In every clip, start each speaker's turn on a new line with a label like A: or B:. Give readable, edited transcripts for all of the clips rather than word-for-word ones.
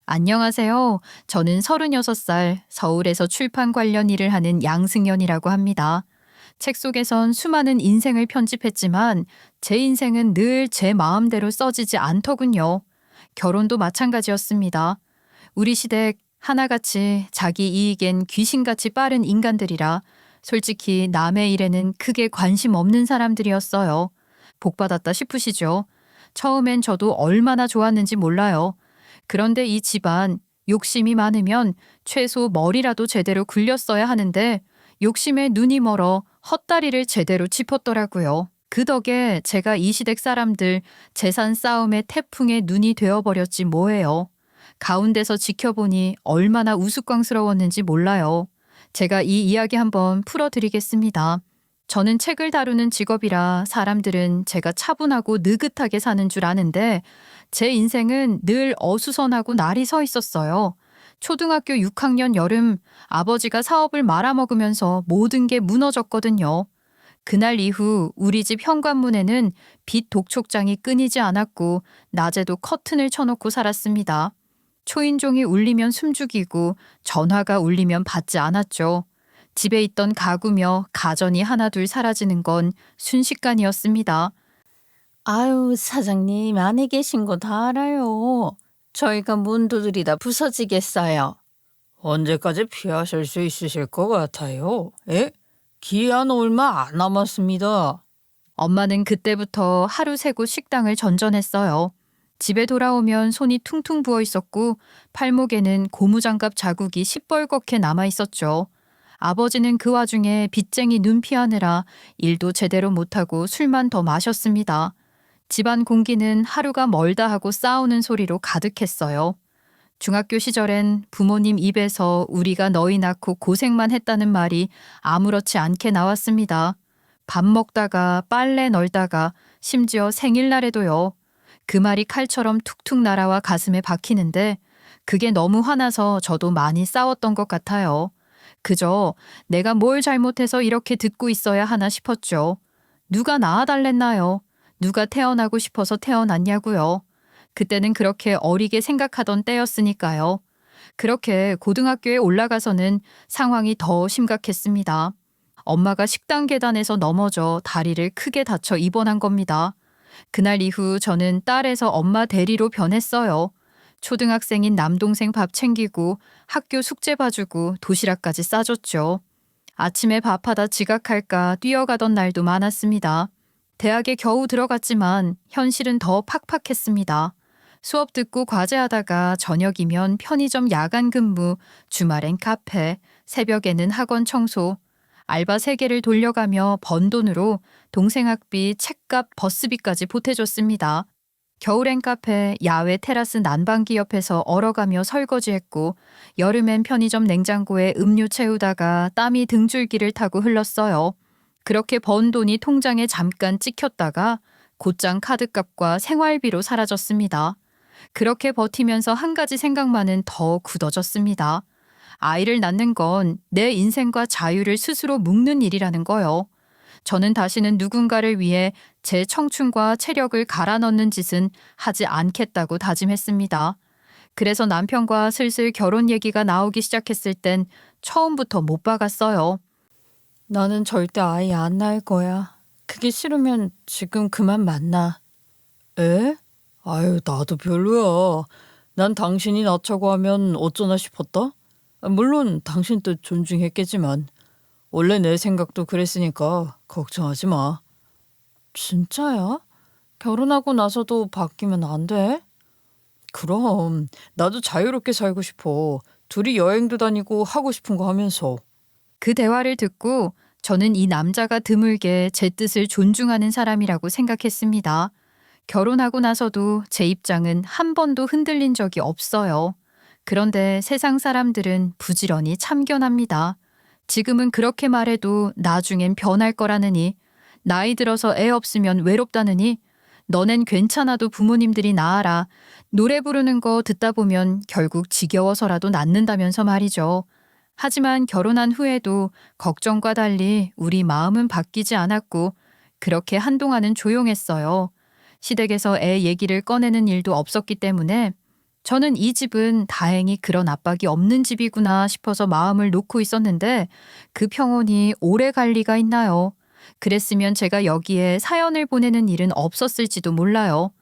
A: 안녕하세요. 저는 36살 서울에서 출판 관련 일을 하는 양승연이라고 합니다. 책 속에선 수많은 인생을 편집했지만 제 인생은 늘 제 마음대로 써지지 않더군요. 결혼도 마찬가지였습니다. 우리 시댁 하나같이 자기 이익엔 귀신같이 빠른 인간들이라 솔직히 남의 일에는 크게 관심 없는 사람들이었어요. 복받았다 싶으시죠? 처음엔 저도 얼마나 좋았는지 몰라요. 그런데 이 집안 욕심이 많으면 최소 머리라도 제대로 굴렸어야 하는데 욕심에 눈이 멀어 헛다리를 제대로 짚었더라고요. 그 덕에 제가 이 시댁 사람들 재산 싸움의 태풍에 눈이 되어버렸지 뭐예요. 가운데서 지켜보니 얼마나 우스꽝스러웠는지 몰라요. 제가 이 이야기 한번 풀어드리겠습니다. 저는 책을 다루는 직업이라 사람들은 제가 차분하고 느긋하게 사는 줄 아는데 제 인생은 늘 어수선하고 날이 서 있었어요. 초등학교 6학년 여름 아버지가 사업을 말아먹으면서 모든 게 무너졌거든요. 그날 이후 우리 집 현관문에는 빛 독촉장이 끊이지 않았고 낮에도 커튼을 쳐놓고 살았습니다. 초인종이 울리면 숨죽이고 전화가 울리면 받지 않았죠. 집에 있던 가구며 가전이 하나둘 사라지는 건 순식간이었습니다.
B: 아유, 사장님, 안에 계신 거 다 알아요. 저희가 문 두드리다 부서지겠어요. 언제까지 피하실 수 있으실 것 같아요? 예? 기한 얼마 안 남았습니다.
A: 엄마는 그때부터 하루 새고 식당을 전전했어요. 집에 돌아오면 손이 퉁퉁 부어 있었고 팔목에는 고무장갑 자국이 시뻘겋게 남아 있었죠. 아버지는 그 와중에 빚쟁이 눈피하느라 일도 제대로 못하고 술만 더 마셨습니다. 집안 공기는 하루가 멀다 하고 싸우는 소리로 가득했어요. 중학교 시절엔 부모님 입에서 우리가 너희 낳고 고생만 했다는 말이 아무렇지 않게 나왔습니다. 밥 먹다가 빨래 널다가 심지어 생일날에도요. 그 말이 칼처럼 툭툭 날아와 가슴에 박히는데 그게 너무 화나서 저도 많이 싸웠던 것 같아요. 그저 내가 뭘 잘못해서 이렇게 듣고 있어야 하나 싶었죠. 누가 낳아달랬나요? 누가 태어나고 싶어서 태어났냐고요. 그때는 그렇게 어리게 생각하던 때였으니까요. 그렇게 고등학교에 올라가서는 상황이 더 심각했습니다. 엄마가 식당 계단에서 넘어져 다리를 크게 다쳐 입원한 겁니다. 그날 이후 저는 딸에서 엄마 대리로 변했어요. 초등학생인 남동생 밥 챙기고 학교 숙제 봐주고 도시락까지 싸줬죠. 아침에 밥하다 지각할까 뛰어가던 날도 많았습니다. 대학에 겨우 들어갔지만 현실은 더 팍팍했습니다. 수업 듣고 과제하다가 저녁이면 편의점 야간 근무, 주말엔 카페, 새벽에는 학원 청소, 알바 3개를 돌려가며 번 돈으로 동생 학비, 책값, 버스비까지 보태줬습니다. 겨울엔 카페, 야외 테라스 난방기 옆에서 얼어가며 설거지했고 여름엔 편의점 냉장고에 음료 채우다가 땀이 등줄기를 타고 흘렀어요. 그렇게 번 돈이 통장에 잠깐 찍혔다가 곧장 카드값과 생활비로 사라졌습니다. 그렇게 버티면서 한 가지 생각만은 더 굳어졌습니다. 아이를 낳는 건 내 인생과 자유를 스스로 묶는 일이라는 거요. 저는 다시는 누군가를 위해 제 청춘과 체력을 갈아 넣는 짓은 하지 않겠다고 다짐했습니다. 그래서 남편과 슬슬 결혼 얘기가 나오기 시작했을 땐 처음부터 못 박았어요.
B: 나는 절대 아이 안 낳을 거야. 그게 싫으면 지금 그만 만나. 에? 아유, 나도 별로야. 난 당신이 낳자고 하면 어쩌나 싶었다? 물론 당신 뜻 존중했겠지만 원래 내 생각도 그랬으니까 걱정하지 마. 진짜야? 결혼하고 나서도 바뀌면 안 돼? 그럼 나도 자유롭게 살고 싶어. 둘이 여행도 다니고 하고 싶은 거 하면서.
A: 그 대화를 듣고 저는 이 남자가 드물게 제 뜻을 존중하는 사람이라고 생각했습니다. 결혼하고 나서도 제 입장은 한 번도 흔들린 적이 없어요. 그런데 세상 사람들은 부지런히 참견합니다. 지금은 그렇게 말해도 나중엔 변할 거라느니, 나이 들어서 애 없으면 외롭다느니, 너넨 괜찮아도 부모님들이 낳아라. 노래 부르는 거 듣다 보면 결국 지겨워서라도 낳는다면서 말이죠. 하지만 결혼한 후에도 걱정과 달리 우리 마음은 바뀌지 않았고 그렇게 한동안은 조용했어요. 시댁에서 애 얘기를 꺼내는 일도 없었기 때문에 저는 이 집은 다행히 그런 압박이 없는 집이구나 싶어서 마음을 놓고 있었는데 그 평온이 오래 갈 리가 있나요? 그랬으면 제가 여기에 사연을 보내는 일은 없었을지도 몰라요.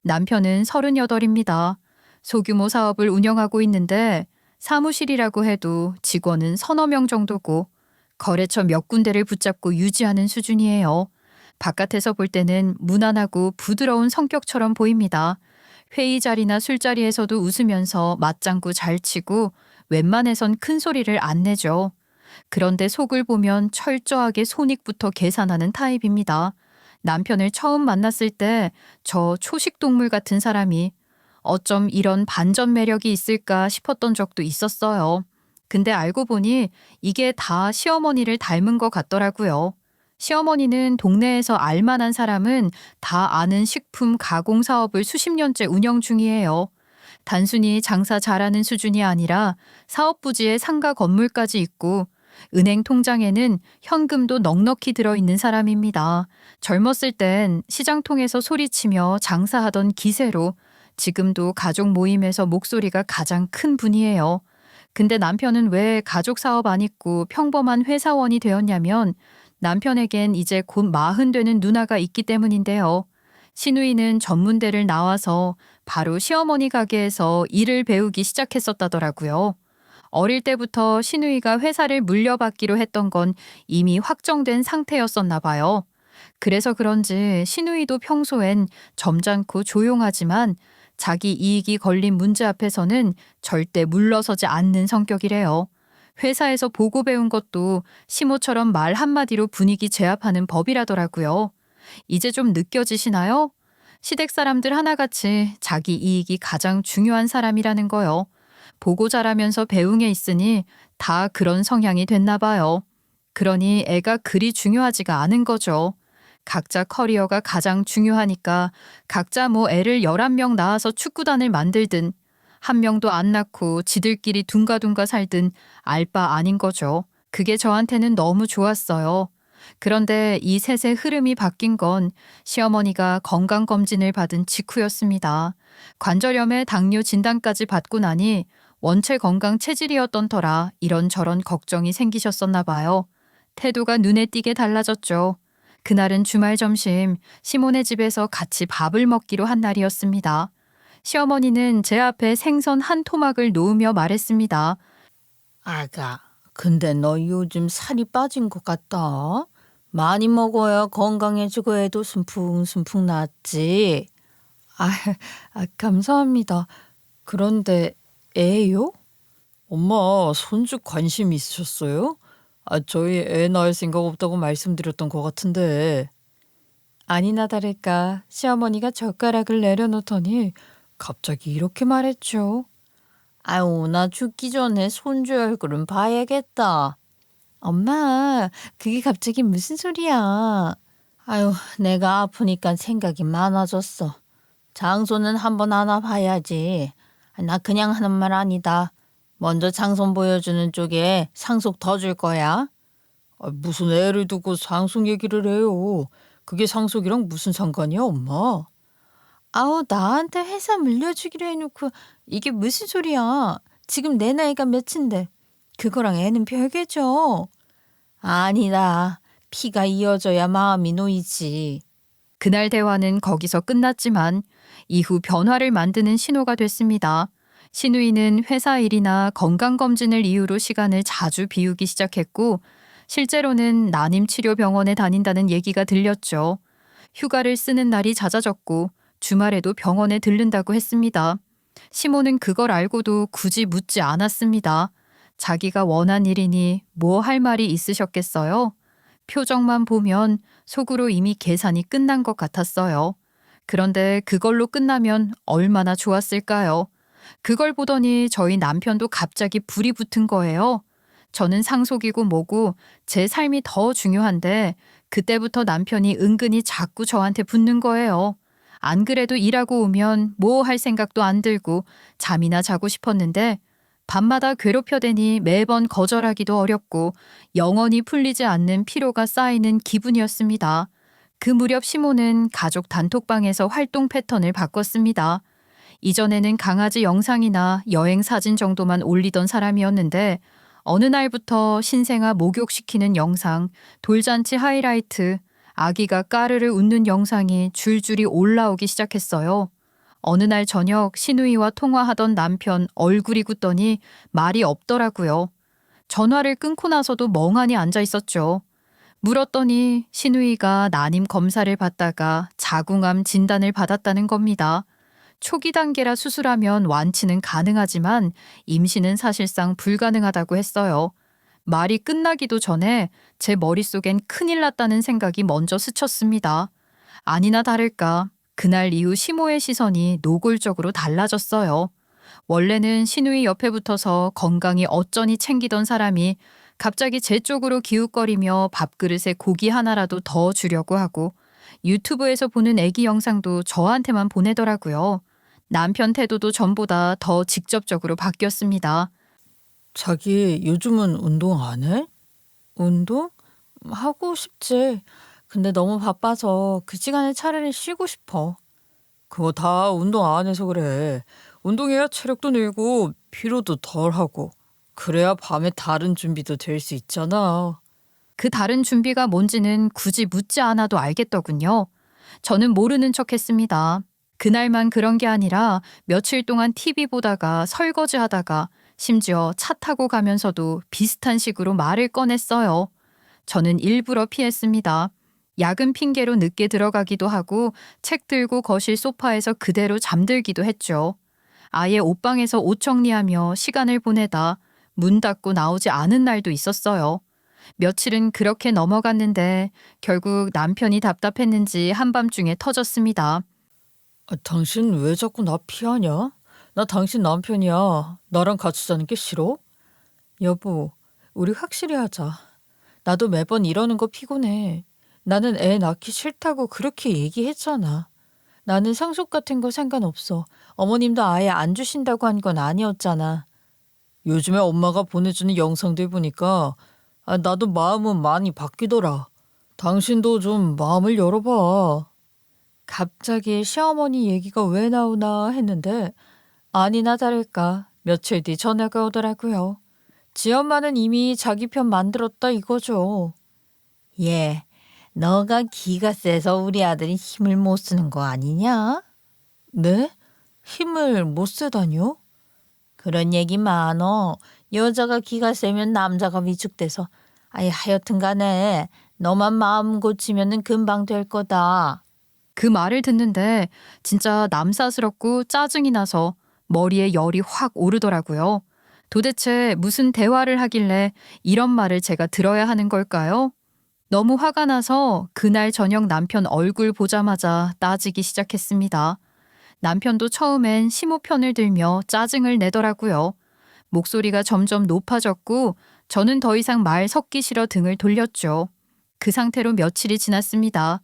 A: 남편은 38입니다. 소규모 사업을 운영하고 있는데 사무실이라고 해도 직원은 서너 명 정도고 거래처 몇 군데를 붙잡고 유지하는 수준이에요. 바깥에서 볼 때는 무난하고 부드러운 성격처럼 보입니다. 회의 자리나 술자리에서도 웃으면서 맞장구 잘 치고 웬만해선 큰 소리를 안 내죠. 그런데 속을 보면 철저하게 손익부터 계산하는 타입입니다. 남편을 처음 만났을 때 저 초식 동물 같은 사람이 어쩜 이런 반전 매력이 있을까 싶었던 적도 있었어요. 근데 알고 보니 이게 다 시어머니를 닮은 것 같더라고요. 시어머니는 동네에서 알만한 사람은 다 아는 식품 가공 사업을 수십 년째 운영 중이에요. 단순히 장사 잘하는 수준이 아니라 사업 부지에 상가 건물까지 있고 은행 통장에는 현금도 넉넉히 들어있는 사람입니다. 젊었을 땐 시장통에서 소리치며 장사하던 기세로 지금도 가족 모임에서 목소리가 가장 큰 분이에요. 근데 남편은 왜 가족 사업 안 있고 평범한 회사원이 되었냐면 남편에겐 이제 곧 40 되는 누나가 있기 때문인데요. 시누이는 전문대를 나와서 바로 시어머니 가게에서 일을 배우기 시작했었다더라고요. 어릴 때부터 시누이가 회사를 물려받기로 했던 건 이미 확정된 상태였었나 봐요. 그래서 그런지 시누이도 평소엔 점잖고 조용하지만 자기 이익이 걸린 문제 앞에서는 절대 물러서지 않는 성격이래요. 회사에서 보고 배운 것도 시모처럼 말 한마디로 분위기 제압하는 법이라더라고요. 이제 좀 느껴지시나요? 시댁 사람들 하나같이 자기 이익이 가장 중요한 사람이라는 거요. 보고 자라면서 배운 게 있으니 다 그런 성향이 됐나 봐요. 그러니 애가 그리 중요하지가 않은 거죠. 각자 커리어가 가장 중요하니까 각자 뭐 애를 11명 낳아서 축구단을 만들든 한 명도 안 낳고 지들끼리 둥가둥가 살든 알 바 아닌 거죠. 그게 저한테는 너무 좋았어요. 그런데 이 셋의 흐름이 바뀐 건 시어머니가 건강검진을 받은 직후였습니다. 관절염에 당뇨 진단까지 받고 나니 원체 건강 체질이었던 터라 이런저런 걱정이 생기셨었나 봐요. 태도가 눈에 띄게 달라졌죠. 그날은 주말 점심 시몬의 집에서 같이 밥을 먹기로 한 날이었습니다. 시어머니는 제 앞에 생선 한 토막을 놓으며 말했습니다.
B: 아가, 근데 너 요즘 살이 빠진 것 같다. 많이 먹어야 건강해지고 애도 숨풍숨풍 낫지. 감사합니다. 그런데 애요? 엄마, 손주 관심 있으셨어요? 저희 애 낳을 생각 없다고 말씀드렸던 것 같은데. 아니나 다를까 시어머니가 젓가락을 내려놓더니 갑자기 이렇게 말했죠. 아유, 나 죽기 전에 손주 얼굴은 봐야겠다. 엄마, 그게 갑자기 무슨 소리야? 아유, 내가 아프니까 생각이 많아졌어. 장소는 한번 안아봐야지. 나 그냥 하는 말 아니다. 먼저 장손 보여주는 쪽에 상속 더 줄 거야. 무슨 애를 두고 상속 얘기를 해요. 그게 상속이랑 무슨 상관이야, 엄마? 아우, 나한테 회사 물려주기로 해놓고 이게 무슨 소리야. 지금 내 나이가 몇인데. 그거랑 애는 별개죠. 아니다. 피가 이어져야 마음이 놓이지.
A: 그날 대화는 거기서 끝났지만 이후 변화를 만드는 신호가 됐습니다. 시누이는 회사 일이나 건강검진을 이유로 시간을 자주 비우기 시작했고 실제로는 난임치료병원에 다닌다는 얘기가 들렸죠. 휴가를 쓰는 날이 잦아졌고 주말에도 병원에 들른다고 했습니다. 시모는 그걸 알고도 굳이 묻지 않았습니다. 자기가 원한 일이니 뭐 할 말이 있으셨겠어요? 표정만 보면 속으로 이미 계산이 끝난 것 같았어요. 그런데 그걸로 끝나면 얼마나 좋았을까요? 그걸 보더니 저희 남편도 갑자기 불이 붙은 거예요. 저는 상속이고 뭐고 제 삶이 더 중요한데 그때부터 남편이 은근히 자꾸 저한테 붙는 거예요. 안 그래도 일하고 오면 뭐 할 생각도 안 들고 잠이나 자고 싶었는데 밤마다 괴롭혀대니 매번 거절하기도 어렵고 영원히 풀리지 않는 피로가 쌓이는 기분이었습니다. 그 무렵 시모는 가족 단톡방에서 활동 패턴을 바꿨습니다. 이전에는 강아지 영상이나 여행 사진 정도만 올리던 사람이었는데 어느 날부터 신생아 목욕시키는 영상, 돌잔치 하이라이트, 아기가 까르르 웃는 영상이 줄줄이 올라오기 시작했어요. 어느 날 저녁 신우이와 통화하던 남편 얼굴이 굳더니 말이 없더라고요. 전화를 끊고 나서도 멍하니 앉아 있었죠. 물었더니 신우이가 난임 검사를 받다가 자궁암 진단을 받았다는 겁니다. 초기 단계라 수술하면 완치는 가능하지만 임신은 사실상 불가능하다고 했어요. 말이 끝나기도 전에 제 머릿속엔 큰일 났다는 생각이 먼저 스쳤습니다. 아니나 다를까 그날 이후 시모의 시선이 노골적으로 달라졌어요. 원래는 신우이 옆에 붙어서 건강히 어쩌니 챙기던 사람이 갑자기 제 쪽으로 기웃거리며 밥그릇에 고기 하나라도 더 주려고 하고 유튜브에서 보는 애기 영상도 저한테만 보내더라고요. 남편 태도도 전보다 더 직접적으로 바뀌었습니다.
B: 자기 요즘은 운동 안 해? 운동? 하고 싶지. 근데 너무 바빠서 그 시간에 차라리 쉬고 싶어. 그거 다 운동 안 해서 그래. 운동해야 체력도 늘고 피로도 덜하고. 그래야 밤에 다른 준비도 될 수 있잖아.
A: 그 다른 준비가 뭔지는 굳이 묻지 않아도 알겠더군요. 저는 모르는 척 했습니다. 그날만 그런 게 아니라 며칠 동안 TV 보다가 설거지 하다가 심지어 차 타고 가면서도 비슷한 식으로 말을 꺼냈어요. 저는 일부러 피했습니다. 야근 핑계로 늦게 들어가기도 하고 책 들고 거실 소파에서 그대로 잠들기도 했죠. 아예 옷방에서 옷 정리하며 시간을 보내다 문 닫고 나오지 않은 날도 있었어요. 며칠은 그렇게 넘어갔는데 결국 남편이 답답했는지 한밤중에 터졌습니다.
B: 당신 왜 자꾸 나 피하냐? 나 당신 남편이야. 나랑 같이 자는 게 싫어? 여보, 우리 확실히 하자. 나도 매번 이러는 거 피곤해. 나는 애 낳기 싫다고 그렇게 얘기했잖아. 나는 상속 같은 거 상관없어. 어머님도 아예 안 주신다고 한 건 아니었잖아. 요즘에 엄마가 보내주는 영상들 보니까 나도 마음은 많이 바뀌더라. 당신도 좀 마음을 열어봐. 갑자기 시어머니 얘기가 왜 나오나 했는데 아니나 다를까 며칠 뒤 전화가 오더라고요. 지엄마는 이미 자기 편 만들었다 이거죠. 예, 너가 기가 세서 우리 아들이 힘을 못 쓰는 거 아니냐? 네? 힘을 못 쓰다뇨? 그런 얘기 많어. 여자가 기가 세면 남자가 위축돼서. 아이 하여튼 간에 너만 마음 고치면은 금방 될 거다.
A: 그 말을 듣는데 진짜 남사스럽고 짜증이 나서 머리에 열이 확 오르더라고요. 도대체 무슨 대화를 하길래 이런 말을 제가 들어야 하는 걸까요? 너무 화가 나서 그날 저녁 남편 얼굴 보자마자 따지기 시작했습니다. 남편도 처음엔 시모 편을 들며 짜증을 내더라고요. 목소리가 점점 높아졌고 저는 더 이상 말 섞기 싫어 등을 돌렸죠. 그 상태로 며칠이 지났습니다.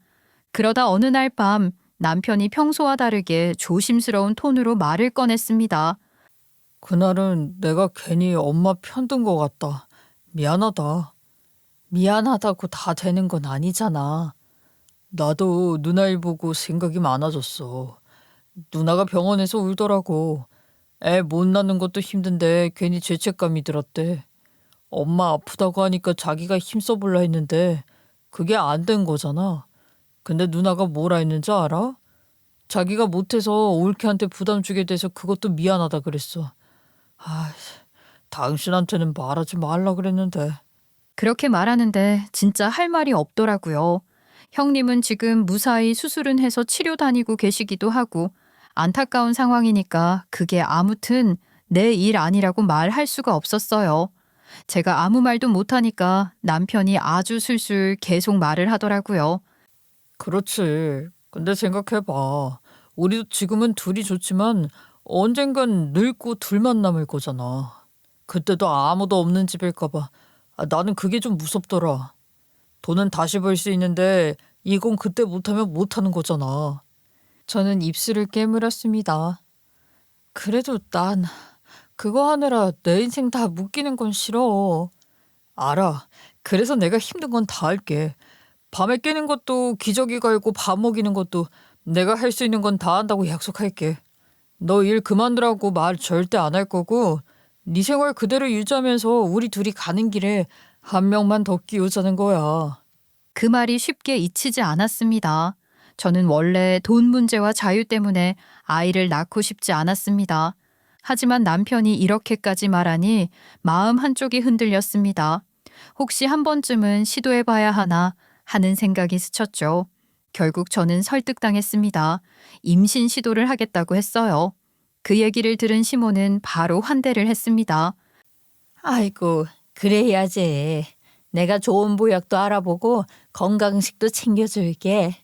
A: 그러다 어느 날 밤 남편이 평소와 다르게 조심스러운 톤으로 말을 꺼냈습니다.
B: 그날은 내가 괜히 엄마 편든 것 같다. 미안하다. 미안하다고 다 되는 건 아니잖아. 나도 누나 일 보고 생각이 많아졌어. 누나가 병원에서 울더라고. 애 못 낳는 것도 힘든데 괜히 죄책감이 들었대. 엄마 아프다고 하니까 자기가 힘써볼라 했는데 그게 안 된 거잖아. 근데 누나가 뭐라 했는지 알아? 자기가 못해서 올케한테 부담 주게 돼서 그것도 미안하다 그랬어. 아, 당신한테는 말하지 말라 그랬는데.
A: 그렇게 말하는데 진짜 할 말이 없더라고요. 형님은 지금 무사히 수술은 해서 치료 다니고 계시기도 하고 안타까운 상황이니까 그게 아무튼 내 일 아니라고 말할 수가 없었어요. 제가 아무 말도 못하니까 남편이 아주 술술 계속 말을 하더라고요.
B: 그렇지. 근데 생각해봐. 우리도 지금은 둘이 좋지만 언젠간 늙고 둘만 남을 거잖아. 그때도 아무도 없는 집일까봐. 나는 그게 좀 무섭더라. 돈은 다시 벌 수 있는데 이건 그때 못하면 못하는 거잖아. 저는 입술을 깨물었습니다. 그래도 난 그거 하느라 내 인생 다 묶이는 건 싫어. 알아. 그래서 내가 힘든 건 다 할게. 밤에 깨는 것도 기저귀 갈고 밥 먹이는 것도 내가 할 수 있는 건 다 한다고 약속할게. 너 일 그만두라고 말 절대 안 할 거고 네 생활 그대로 유지하면서 우리 둘이 가는 길에 한 명만 더 끼우자는 거야.
A: 그 말이 쉽게 잊히지 않았습니다. 저는 원래 돈 문제와 자유 때문에 아이를 낳고 싶지 않았습니다. 하지만 남편이 이렇게까지 말하니 마음 한쪽이 흔들렸습니다. 혹시 한 번쯤은 시도해봐야 하나 하는 생각이 스쳤죠. 결국 저는 설득당했습니다. 임신 시도를 하겠다고 했어요. 그 얘기를 들은 시모는 바로 환대를 했습니다.
B: 아이고, 그래야지. 내가 좋은 보약도 알아보고 건강식도 챙겨줄게.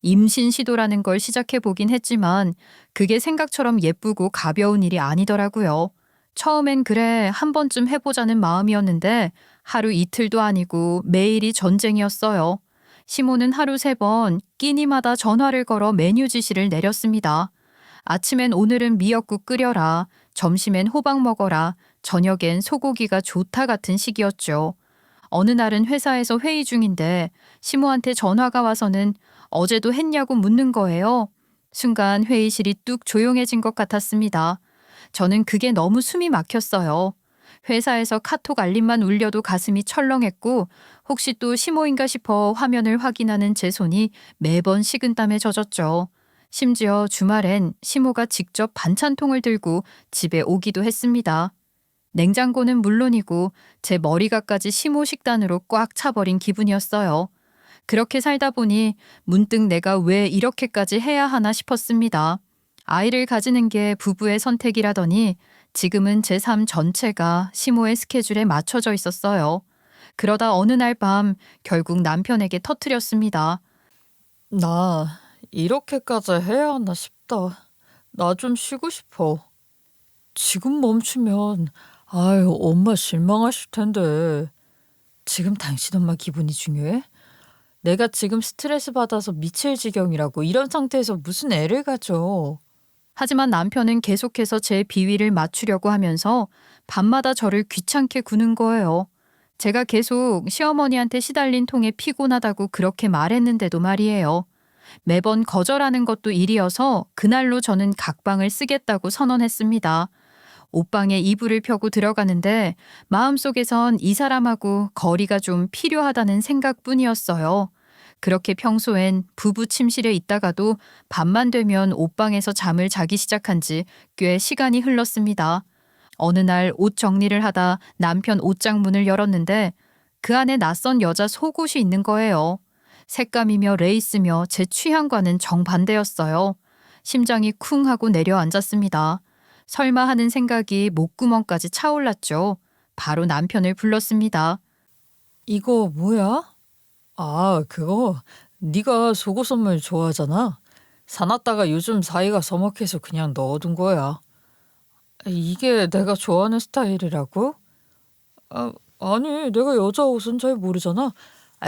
A: 임신 시도라는 걸 시작해 보긴 했지만 그게 생각처럼 예쁘고 가벼운 일이 아니더라고요. 처음엔 그래 한 번쯤 해보자는 마음이었는데 하루 이틀도 아니고 매일이 전쟁이었어요. 시모는 하루 3번 끼니마다 전화를 걸어 메뉴 지시를 내렸습니다. 아침엔 오늘은 미역국 끓여라, 점심엔 호박 먹어라, 저녁엔 소고기가 좋다 같은 식이었죠. 어느 날은 회사에서 회의 중인데 시모한테 전화가 와서는 어제도 했냐고 묻는 거예요. 순간 회의실이 뚝 조용해진 것 같았습니다. 저는 그게 너무 숨이 막혔어요. 회사에서 카톡 알림만 울려도 가슴이 철렁했고 혹시 또 시모인가 싶어 화면을 확인하는 제 손이 매번 식은땀에 젖었죠. 심지어 주말엔 시모가 직접 반찬통을 들고 집에 오기도 했습니다. 냉장고는 물론이고 제 머리가까지 시모 식단으로 꽉 차버린 기분이었어요. 그렇게 살다 보니 문득 내가 왜 이렇게까지 해야 하나 싶었습니다. 아이를 가지는 게 부부의 선택이라더니 지금은 제 삶 전체가 시모의 스케줄에 맞춰져 있었어요. 그러다 어느 날 밤 결국 남편에게 터뜨렸습니다.
B: 나 이렇게까지 해야 하나 싶다. 나 좀 쉬고 싶어. 지금 멈추면 아유 엄마 실망하실 텐데. 지금 당신 엄마 기분이 중요해? 내가 지금 스트레스 받아서 미칠 지경이라고 이런 상태에서 무슨 애를 가져.
A: 하지만 남편은 계속해서 제 비위를 맞추려고 하면서 밤마다 저를 귀찮게 구는 거예요. 제가 계속 시어머니한테 시달린 통에 피곤하다고 그렇게 말했는데도 말이에요. 매번 거절하는 것도 일이어서 그날로 저는 각방을 쓰겠다고 선언했습니다. 옷방에 이불을 펴고 들어가는데 마음속에선 이 사람하고 거리가 좀 필요하다는 생각뿐이었어요. 그렇게 평소엔 부부 침실에 있다가도 밤만 되면 옷방에서 잠을 자기 시작한 지 꽤 시간이 흘렀습니다. 어느 날 옷 정리를 하다 남편 옷장 문을 열었는데 그 안에 낯선 여자 속옷이 있는 거예요. 색감이며 레이스며 제 취향과는 정반대였어요. 심장이 쿵 하고 내려앉았습니다. 설마 하는 생각이 목구멍까지 차올랐죠. 바로 남편을 불렀습니다.
B: 이거 뭐야? 아, 그거 네가 속옷 선물 좋아하잖아. 사놨다가 요즘 사이가 서먹해서 그냥 넣어둔 거야. 이게 내가 좋아하는 스타일이라고? 아, 아니, 내가 여자 옷은 잘 모르잖아.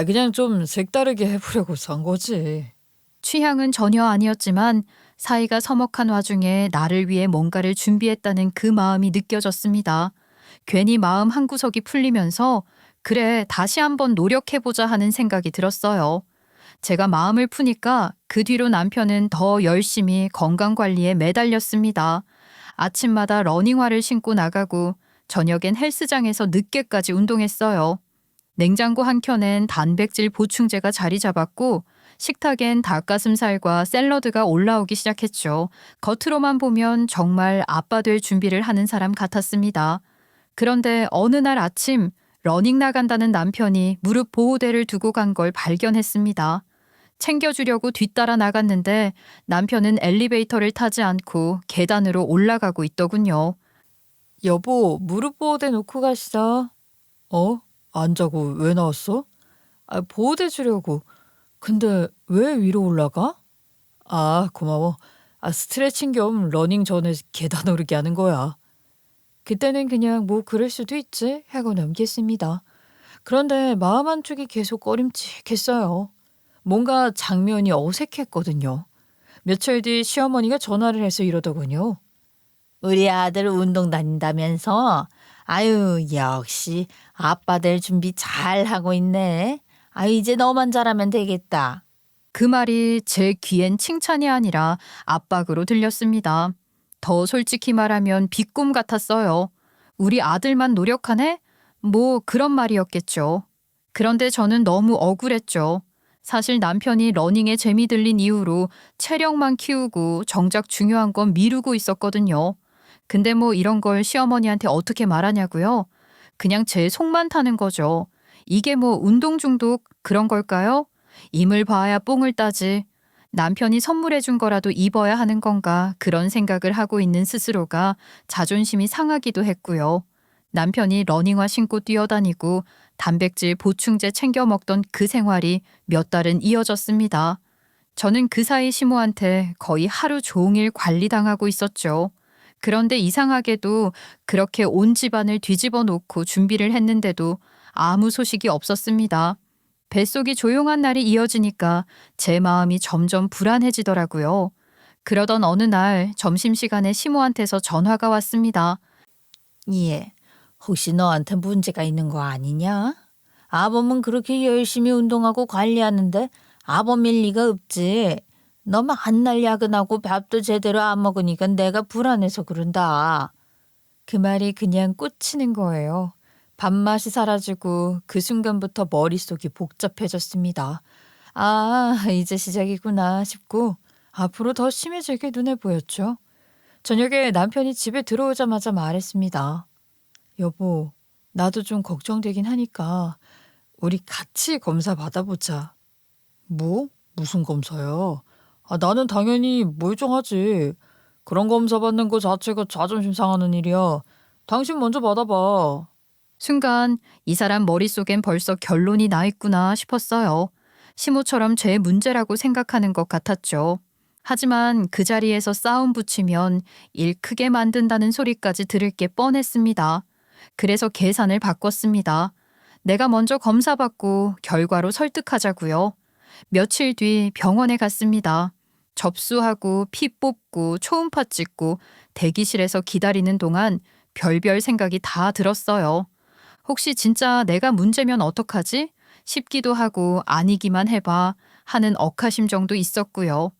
B: 그냥 좀 색다르게 해보려고 산 거지.
A: 취향은 전혀 아니었지만 사이가 서먹한 와중에 나를 위해 뭔가를 준비했다는 그 마음이 느껴졌습니다. 괜히 마음 한구석이 풀리면서 그래 다시 한번 노력해보자 하는 생각이 들었어요. 제가 마음을 푸니까 그 뒤로 남편은 더 열심히 건강관리에 매달렸습니다. 아침마다 러닝화를 신고 나가고 저녁엔 헬스장에서 늦게까지 운동했어요. 냉장고 한켠엔 단백질 보충제가 자리 잡았고 식탁엔 닭가슴살과 샐러드가 올라오기 시작했죠. 겉으로만 보면 정말 아빠 될 준비를 하는 사람 같았습니다. 그런데 어느 날 아침 러닝 나간다는 남편이 무릎 보호대를 두고 간 걸 발견했습니다. 챙겨주려고 뒤따라 나갔는데 남편은 엘리베이터를 타지 않고 계단으로 올라가고 있더군요.
B: 여보, 무릎 보호대 놓고 가시죠. 어? 안 자고 왜 나왔어? 보호대 주려고. 근데 왜 위로 올라가? 아, 고마워. 스트레칭 겸 러닝 전에 계단 오르기 하는 거야. 그때는 그냥 뭐 그럴 수도 있지 하고 넘겼습니다. 그런데 마음 한쪽이 계속 꺼림칙했어요. 뭔가 장면이 어색했거든요. 며칠 뒤 시어머니가 전화를 해서 이러더군요. 우리 아들 운동 다닌다면서? 아유, 역시 아빠 될 준비 잘 하고 있네. 이제 너만 잘하면 되겠다.
A: 그 말이 제 귀엔 칭찬이 아니라 압박으로 들렸습니다. 더 솔직히 말하면 비꿈 같았어요. 우리 아들만 노력하네? 뭐 그런 말이었겠죠. 그런데 저는 너무 억울했죠. 사실 남편이 러닝에 재미 들린 이후로 체력만 키우고 정작 중요한 건 미루고 있었거든요. 근데 뭐 이런 걸 시어머니한테 어떻게 말하냐고요? 그냥 제 속만 타는 거죠. 이게 뭐 운동 중독 그런 걸까요? 임을 봐야 뽕을 따지. 남편이 선물해 준 거라도 입어야 하는 건가 그런 생각을 하고 있는 스스로가 자존심이 상하기도 했고요. 남편이 러닝화 신고 뛰어다니고 단백질 보충제 챙겨 먹던 그 생활이 몇 달은 이어졌습니다. 저는 그 사이 시모한테 거의 하루 종일 관리당하고 있었죠. 그런데 이상하게도 그렇게 온 집안을 뒤집어 놓고 준비를 했는데도 아무 소식이 없었습니다. 뱃속이 조용한 날이 이어지니까 제 마음이 점점 불안해지더라고요. 그러던 어느 날 점심시간에 시모한테서 전화가 왔습니다.
B: 예, 혹시 너한테 문제가 있는 거 아니냐? 아범은 그렇게 열심히 운동하고 관리하는데 아범일 리가 없지. 너 맨날 야근하고 밥도 제대로 안 먹으니까 내가 불안해서 그런다. 그 말이 그냥 꽂히는 거예요. 밥맛이 사라지고 그 순간부터 머릿속이 복잡해졌습니다. 아, 이제 시작이구나 싶고 앞으로 더 심해질 게 눈에 보였죠. 저녁에 남편이 집에 들어오자마자 말했습니다. 여보, 나도 좀 걱정되긴 하니까 우리 같이 검사 받아보자. 뭐? 무슨 검사야? 나는 당연히 멀쩡하지. 그런 검사 받는 거 자체가 자존심 상하는 일이야. 당신 먼저 받아봐.
A: 순간 이 사람 머릿속엔 벌써 결론이 나 있구나 싶었어요. 시모처럼 제 문제라고 생각하는 것 같았죠. 하지만 그 자리에서 싸움 붙이면 일 크게 만든다는 소리까지 들을 게 뻔했습니다. 그래서 계산을 바꿨습니다. 내가 먼저 검사받고 결과로 설득하자고요. 며칠 뒤 병원에 갔습니다. 접수하고 피 뽑고 초음파 찍고 대기실에서 기다리는 동안 별별 생각이 다 들었어요. 혹시 진짜 내가 문제면 어떡하지? 싶기도 하고 아니기만 해봐 하는 억하심 정도 있었고요.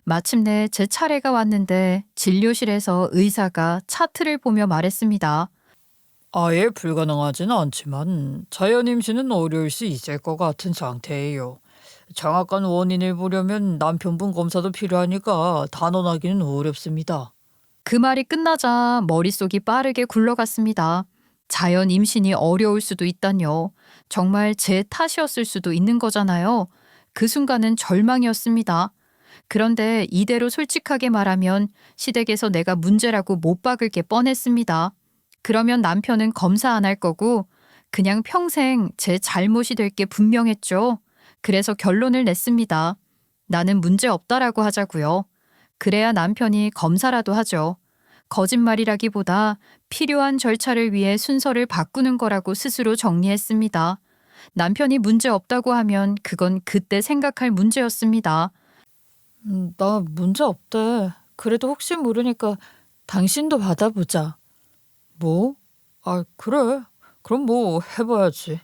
A: 마침내 제 차례가 왔는데 진료실에서 의사가 차트를 보며 말했습니다.
B: 아예 불가능하진 않지만 자연 임신은 어려울 수 있을 것 같은 상태예요. 정확한 원인을 보려면 남편분 검사도 필요하니까 단언하기는 어렵습니다.
A: 그 말이 끝나자 머릿속이 빠르게 굴러갔습니다. 자연 임신이 어려울 수도 있다뇨. 정말 제 탓이었을 수도 있는 거잖아요. 그 순간은 절망이었습니다. 그런데 이대로 솔직하게 말하면 시댁에서 내가 문제라고 못 박을 게 뻔했습니다. 그러면 남편은 검사 안 할 거고 그냥 평생 제 잘못이 될 게 분명했죠. 그래서 결론을 냈습니다. 나는 문제 없다라고 하자고요. 그래야 남편이 검사라도 하죠. 거짓말이라기보다 필요한 절차를 위해 순서를 바꾸는 거라고 스스로 정리했습니다. 남편이 문제 없다고 하면 그건 그때 생각할 문제였습니다.
B: 나 문제 없대. 그래도 혹시 모르니까 당신도 받아보자. 뭐? 그래. 그럼 뭐 해봐야지.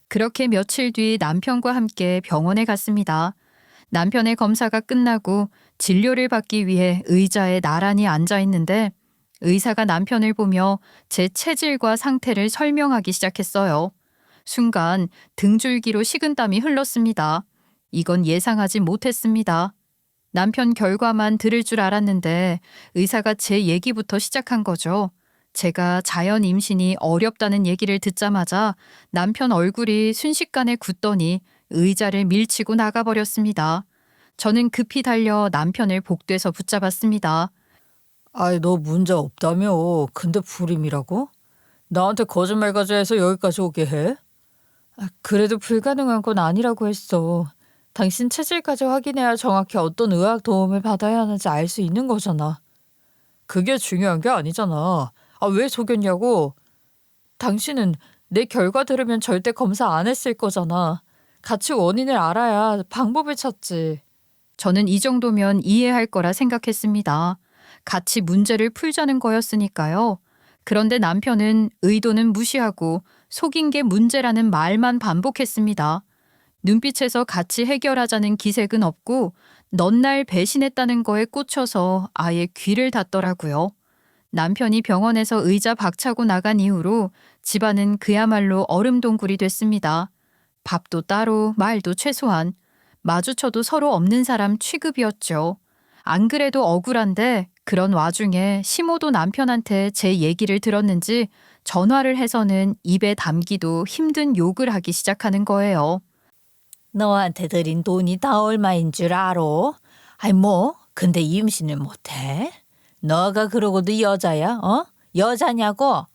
A: 그렇게 며칠 뒤 남편과 함께 병원에 갔습니다. 남편의 검사가 끝나고 진료를 받기 위해 의자에 나란히 앉아 있는데 의사가 남편을 보며 제 체질과 상태를 설명하기 시작했어요. 순간 등줄기로 식은땀이 흘렀습니다. 이건 예상하지 못했습니다. 남편 결과만 들을 줄 알았는데 의사가 제 얘기부터 시작한 거죠. 제가 자연 임신이 어렵다는 얘기를 듣자마자 남편 얼굴이 순식간에 굳더니 의자를 밀치고 나가버렸습니다. 저는 급히 달려 남편을 복도에서 붙잡았습니다.
B: 너 문제 없다며. 근데 불임이라고? 나한테 거짓말까지 해서 여기까지 오게 해? 그래도 불가능한 건 아니라고 했어. 당신 체질까지 확인해야 정확히 어떤 의학 도움을 받아야 하는지 알 수 있는 거잖아. 그게 중요한 게 아니잖아. 왜 속였냐고? 당신은 내 결과 들으면 절대 검사 안 했을 거잖아. 같이 원인을 알아야 방법을 찾지.
A: 저는 이 정도면 이해할 거라 생각했습니다. 같이 문제를 풀자는 거였으니까요. 그런데 남편은 의도는 무시하고 속인 게 문제라는 말만 반복했습니다. 눈빛에서 같이 해결하자는 기색은 없고 넌날 배신했다는 거에 꽂혀서 아예 귀를 닫더라고요. 남편이 병원에서 의자 박차고 나간 이후로 집안은 그야말로 얼음동굴이 됐습니다. 밥도 따로, 말도 최소한. 마주쳐도 서로 없는 사람 취급이었죠. 안 그래도 억울한데 그런 와중에 시모도 남편한테 제 얘기를 들었는지 전화를 해서는 입에 담기도 힘든 욕을 하기 시작하는 거예요.
C: 너한테 드린 돈이 다 얼마인 줄 알아? 아이 뭐 근데 임신을 못해? 너가 그러고도 여자야? 여자냐고?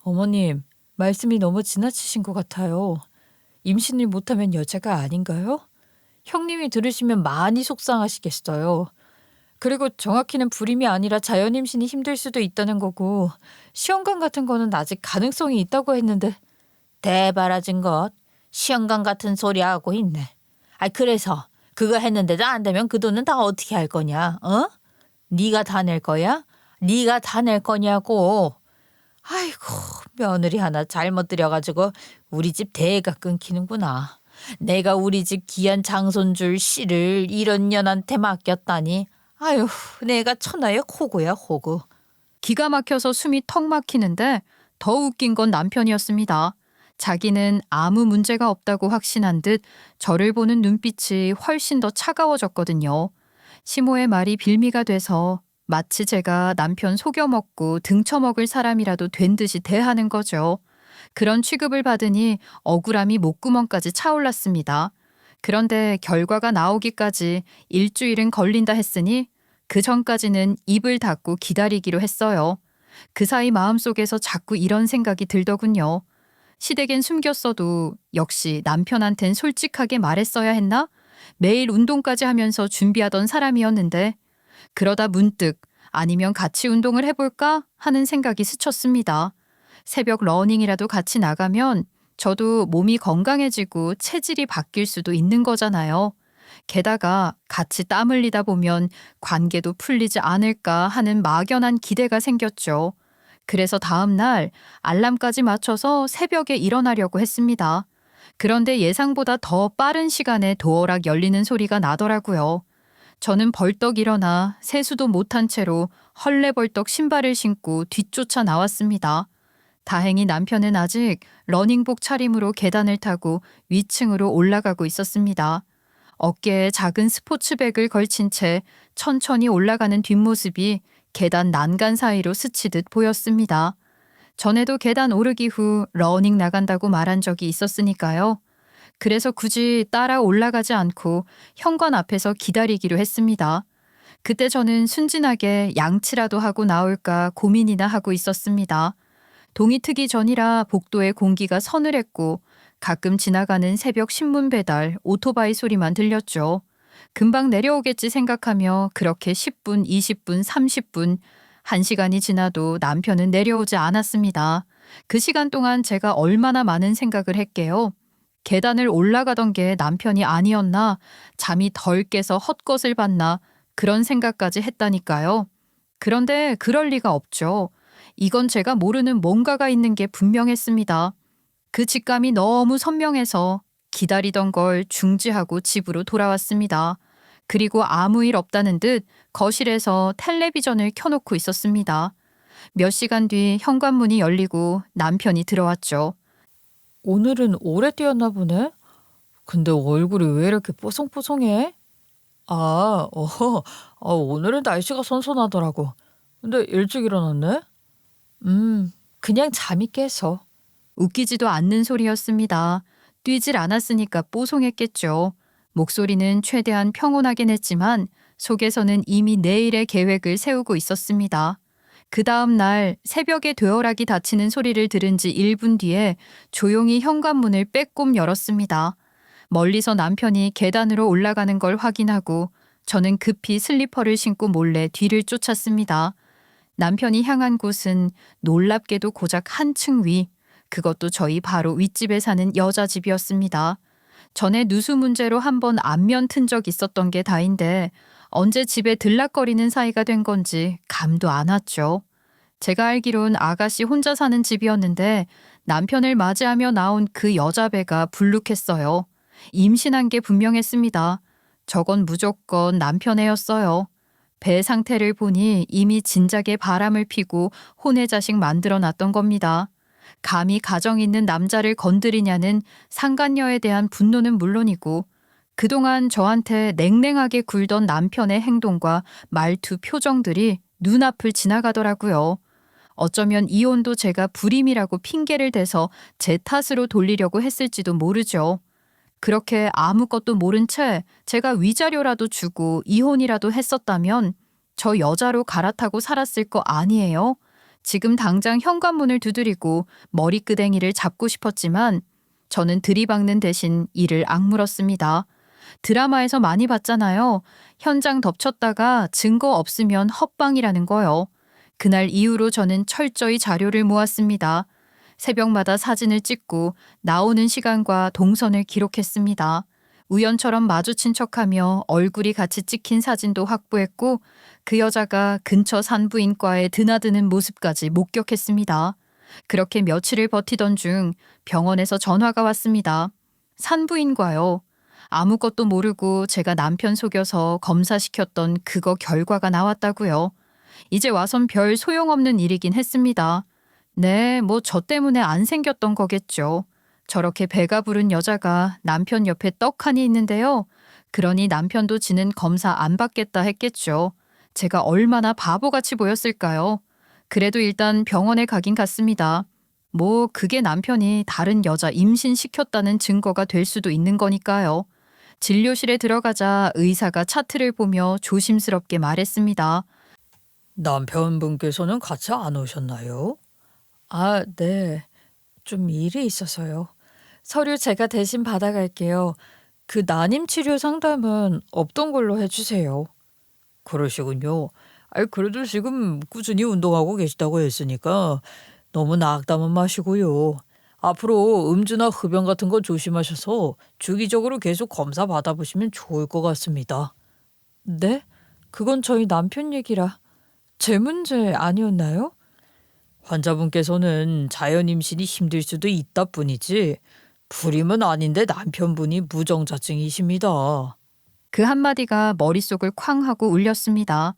B: 어머님, 말씀이 너무 지나치신 것 같아요. 임신을 못하면 여자가 아닌가요? 형님이 들으시면 많이 속상하시겠어요. 그리고 정확히는 불임이 아니라 자연 임신이 힘들 수도 있다는 거고 시험관 같은 거는 아직 가능성이 있다고 했는데
C: 대바라진 것 시험관 같은 소리 하고 있네. 아이 그래서 그거 했는데도 안 되면 그 돈은 다 어떻게 할 거냐? 네가 다 낼 거야? 네가 다 낼 거냐고. 아이고 며느리 하나 잘못 들여가지고 우리 집 대가 끊기는구나. 내가 우리 집 귀한 장손줄 씨를 이런 년한테 맡겼다니. 아유 내가 천하의 호구야 호구.
A: 기가 막혀서 숨이 턱 막히는데 더 웃긴 건 남편이었습니다. 자기는 아무 문제가 없다고 확신한 듯 저를 보는 눈빛이 훨씬 더 차가워졌거든요. 시모의 말이 빌미가 돼서 마치 제가 남편 속여먹고 등쳐먹을 사람이라도 된 듯이 대하는 거죠. 그런 취급을 받으니 억울함이 목구멍까지 차올랐습니다. 그런데 결과가 나오기까지 일주일은 걸린다 했으니 그 전까지는 입을 닫고 기다리기로 했어요. 그 사이 마음속에서 자꾸 이런 생각이 들더군요. 시댁엔 숨겼어도 역시 남편한텐 솔직하게 말했어야 했나? 매일 운동까지 하면서 준비하던 사람이었는데 그러다 문득 아니면 같이 운동을 해볼까 하는 생각이 스쳤습니다. 새벽 러닝이라도 같이 나가면 저도 몸이 건강해지고 체질이 바뀔 수도 있는 거잖아요. 게다가 같이 땀 흘리다 보면 관계도 풀리지 않을까 하는 막연한 기대가 생겼죠. 그래서 다음 날 알람까지 맞춰서 새벽에 일어나려고 했습니다. 그런데 예상보다 더 빠른 시간에 도어락 열리는 소리가 나더라고요. 저는 벌떡 일어나 세수도 못한 채로 헐레벌떡 신발을 신고 뒤쫓아 나왔습니다. 다행히 남편은 아직 러닝복 차림으로 계단을 타고 위층으로 올라가고 있었습니다. 어깨에 작은 스포츠백을 걸친 채 천천히 올라가는 뒷모습이 계단 난간 사이로 스치듯 보였습니다. 전에도 계단 오르기 후 러닝 나간다고 말한 적이 있었으니까요. 그래서 굳이 따라 올라가지 않고 현관 앞에서 기다리기로 했습니다. 그때 저는 순진하게 양치라도 하고 나올까 고민이나 하고 있었습니다. 동이 트기 전이라 복도에 공기가 서늘했고 가끔 지나가는 새벽 신문 배달, 오토바이 소리만 들렸죠. 금방 내려오겠지 생각하며 그렇게 10분, 20분, 30분, 1시간이 지나도 남편은 내려오지 않았습니다. 그 시간 동안 제가 얼마나 많은 생각을 했게요. 계단을 올라가던 게 남편이 아니었나, 잠이 덜 깨서 헛것을 봤나, 그런 생각까지 했다니까요. 그런데 그럴 리가 없죠. 이건 제가 모르는 뭔가가 있는 게 분명했습니다. 그 직감이 너무 선명해서 기다리던 걸 중지하고 집으로 돌아왔습니다. 그리고 아무 일 없다는 듯 거실에서 텔레비전을 켜놓고 있었습니다. 몇 시간 뒤 현관문이 열리고 남편이 들어왔죠.
B: 오늘은 오래 뛰었나 보네? 근데 얼굴이 왜 이렇게 뽀송뽀송해? 오늘은 날씨가 선선하더라고. 근데 일찍 일어났네? 그냥 잠이 깨서.
A: 웃기지도 않는 소리였습니다. 뛰질 않았으니까 뽀송했겠죠. 목소리는 최대한 평온하긴 했지만 속에서는 이미 내일의 계획을 세우고 있었습니다. 그 다음 날 새벽에 되어락이 닫히는 소리를 들은 지 1분 뒤에 조용히 현관문을 빼꼼 열었습니다. 멀리서 남편이 계단으로 올라가는 걸 확인하고 저는 급히 슬리퍼를 신고 몰래 뒤를 쫓았습니다. 남편이 향한 곳은 놀랍게도 고작 한층 위, 그것도 저희 바로 윗집에 사는 여자 집이었습니다. 전에 누수 문제로 한번 안면 튼 적 있었던 게 다인데 언제 집에 들락거리는 사이가 된 건지 감도 안 왔죠. 제가 알기론 아가씨 혼자 사는 집이었는데 남편을 맞이하며 나온 그 여자 배가 불룩했어요. 임신한 게 분명했습니다. 저건 무조건 남편 애였어요. 배 상태를 보니 이미 진작에 바람을 피고 혼외 자식 만들어 놨던 겁니다. 감히 가정 있는 남자를 건드리냐는 상간녀에 대한 분노는 물론이고 그동안 저한테 냉랭하게 굴던 남편의 행동과 말투 표정들이 눈앞을 지나가더라고요. 어쩌면 이혼도 제가 불임이라고 핑계를 대서 제 탓으로 돌리려고 했을지도 모르죠. 그렇게 아무것도 모른 채 제가 위자료라도 주고 이혼이라도 했었다면 저 여자로 갈아타고 살았을 거 아니에요? 지금 당장 현관문을 두드리고 머리끄댕이를 잡고 싶었지만 저는 들이박는 대신 이를 악물었습니다. 드라마에서 많이 봤잖아요. 현장 덮쳤다가 증거 없으면 헛방이라는 거요. 그날 이후로 저는 철저히 자료를 모았습니다. 새벽마다 사진을 찍고 나오는 시간과 동선을 기록했습니다. 우연처럼 마주친 척하며 얼굴이 같이 찍힌 사진도 확보했고 그 여자가 근처 산부인과에 드나드는 모습까지 목격했습니다. 그렇게 며칠을 버티던 중 병원에서 전화가 왔습니다. 산부인과요. 아무것도 모르고 제가 남편 속여서 검사시켰던 그거 결과가 나왔다고요. 이제 와선 별 소용없는 일이긴 했습니다. 네, 뭐 저 때문에 안 생겼던 거겠죠. 저렇게 배가 부른 여자가 남편 옆에 떡하니 있는데요. 그러니 남편도 지는 검사 안 받겠다 했겠죠. 제가 얼마나 바보같이 보였을까요? 그래도 일단 병원에 가긴 갔습니다. 뭐 그게 남편이 다른 여자 임신시켰다는 증거가 될 수도 있는 거니까요. 진료실에 들어가자 의사가 차트를 보며 조심스럽게 말했습니다.
B: 남편분께서는 같이 안 오셨나요? 아, 네. 좀 일이 있어서요. 서류 제가 대신 받아갈게요. 그 난임 치료 상담은 없던 걸로 해주세요. 그러시군요. 그래도 지금 꾸준히 운동하고 계시다고 했으니까 너무 낙담은 마시고요. 앞으로 음주나 흡연 같은 거 조심하셔서 주기적으로 계속 검사 받아보시면 좋을 것 같습니다. 네? 그건 저희 남편 얘기라 제 문제 아니었나요? 환자분께서는 자연 임신이 힘들 수도 있다 뿐이지 불임은 아닌데 남편분이 무정자증이십니다.
A: 그 한마디가 머릿속을 쾅 하고 울렸습니다.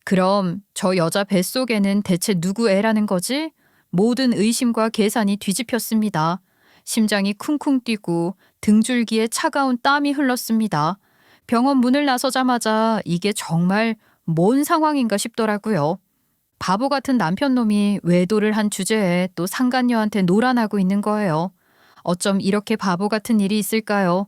A: 그럼 저 여자 뱃속에는 대체 누구 애라는 거지? 모든 의심과 계산이 뒤집혔습니다. 심장이 쿵쿵 뛰고 등줄기에 차가운 땀이 흘렀습니다. 병원 문을 나서자마자 이게 정말 뭔 상황인가 싶더라고요. 바보 같은 남편놈이 외도를 한 주제에 또 상간녀한테 노란하고 있는 거예요. 어쩜 이렇게 바보 같은 일이 있을까요?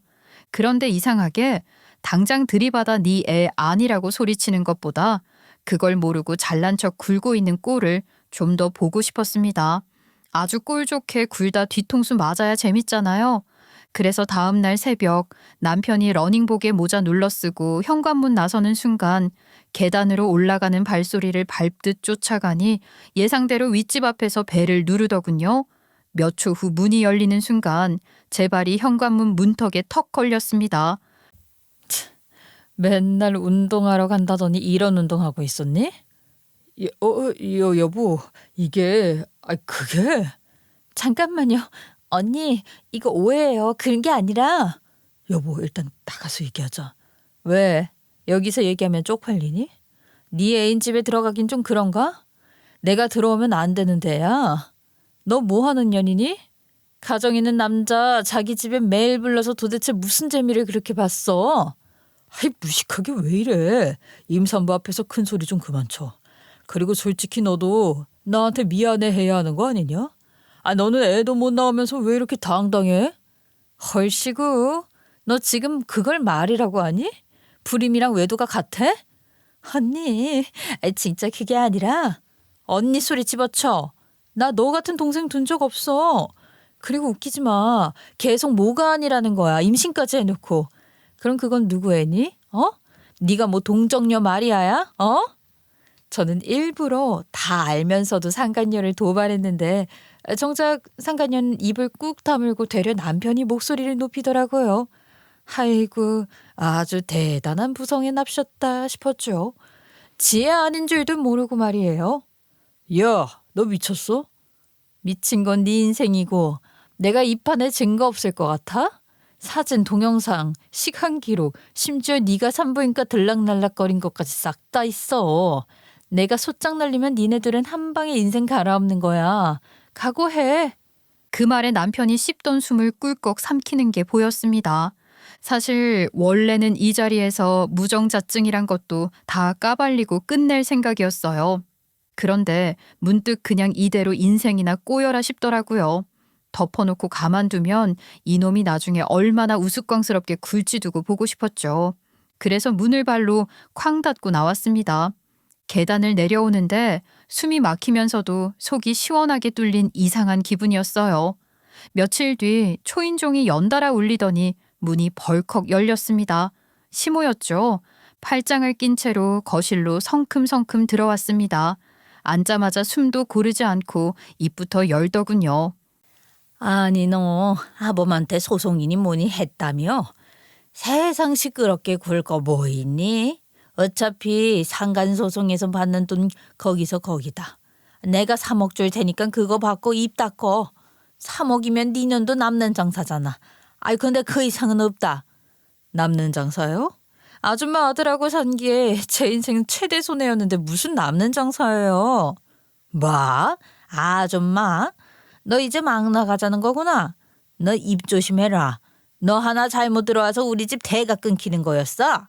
A: 그런데 이상하게 당장 들이받아 네 애 아니라고 소리치는 것보다 그걸 모르고 잘난 척 굴고 있는 꼴을 좀 더 보고 싶었습니다. 아주 꼴 좋게 굴다 뒤통수 맞아야 재밌잖아요. 그래서 다음 날 새벽 남편이 러닝복에 모자 눌러쓰고 현관문 나서는 순간 계단으로 올라가는 발소리를 밟듯 쫓아가니 예상대로 윗집 앞에서 벨을 누르더군요. 몇 초 후 문이 열리는 순간 제 발이 현관문 문턱에 턱 걸렸습니다.
B: 맨날 운동하러 간다더니 이런 운동하고 있었니? 여보, 이게, 그게.
C: 잠깐만요. 언니, 이거 오해예요. 그런 게 아니라.
B: 여보, 일단 나가서 얘기하자.
C: 왜? 여기서 얘기하면 쪽팔리니? 네 애인 집에 들어가긴 좀 그런가? 내가 들어오면 안 되는 데야. 너 뭐 하는 년이니? 가정 있는 남자 자기 집에 매일 불러서 도대체 무슨 재미를 그렇게 봤어?
B: 무식하게 왜 이래. 임산부 앞에서 큰 소리 좀 그만 쳐. 그리고 솔직히 너도 나한테 미안해 해야 하는 거 아니냐? 너는 애도 못 낳으면서 왜 이렇게 당당해?
C: 헐시구, 너 지금 그걸 말이라고 하니? 불임이랑 외도가 같아? 언니, 진짜 그게 아니라. 언니 소리 집어쳐. 나 너 같은 동생 둔 적 없어. 그리고 웃기지 마. 계속 뭐가 아니라는 거야. 임신까지 해놓고. 그럼 그건 누구 애니? 네가 뭐 동정녀 마리아야? 저는 일부러 다 알면서도 상간녀를 도발했는데 정작 상간녀는 입을 꾹 다물고 되려 남편이 목소리를 높이더라고요. 아이고, 아주 대단한 부성에 납셨다 싶었죠. 지혜 아닌 줄도 모르고 말이에요.
B: 야, 너 미쳤어?
C: 미친 건 네 인생이고 내가 이 판에 증거 없을 것 같아? 사진, 동영상, 시간 기록, 심지어 네가 산부인과 들락날락거린 것까지 싹 다 있어. 내가 소짝 날리면 니네들은 한 방에 인생 갈아엎는 거야. 각오해.
A: 그 말에 남편이 씹던 숨을 꿀꺽 삼키는 게 보였습니다. 사실 원래는 이 자리에서 무정자증이란 것도 다 까발리고 끝낼 생각이었어요. 그런데 문득 그냥 이대로 인생이나 꼬여라 싶더라고요. 덮어놓고 가만두면 이놈이 나중에 얼마나 우스꽝스럽게 굴지두고 보고 싶었죠. 그래서 문을 발로 쾅 닫고 나왔습니다. 계단을 내려오는데 숨이 막히면서도 속이 시원하게 뚫린 이상한 기분이었어요. 며칠 뒤 초인종이 연달아 울리더니 문이 벌컥 열렸습니다. 시모였죠. 팔짱을 낀 채로 거실로 성큼성큼 들어왔습니다. 앉자마자 숨도 고르지 않고 입부터 열더군요.
C: 아니 너 아범한테 소송이니 뭐니 했다며? 세상 시끄럽게 굴 거 뭐 있니? 어차피 상간소송에서 받는 돈 거기서 거기다. 내가 3억 줄 테니까 그거 받고 입 닫고. 3억이면 니년도 남는 장사잖아. 아이 근데 그 이상은 없다. 남는 장사요? 아줌마 아들하고 산 게 제 인생 최대 손해였는데 무슨 남는 장사예요? 뭐? 아줌마? 너 이제 막 나가자는 거구나. 너 입 조심해라. 너 하나 잘못 들어와서 우리 집 대가 끊기는 거였어?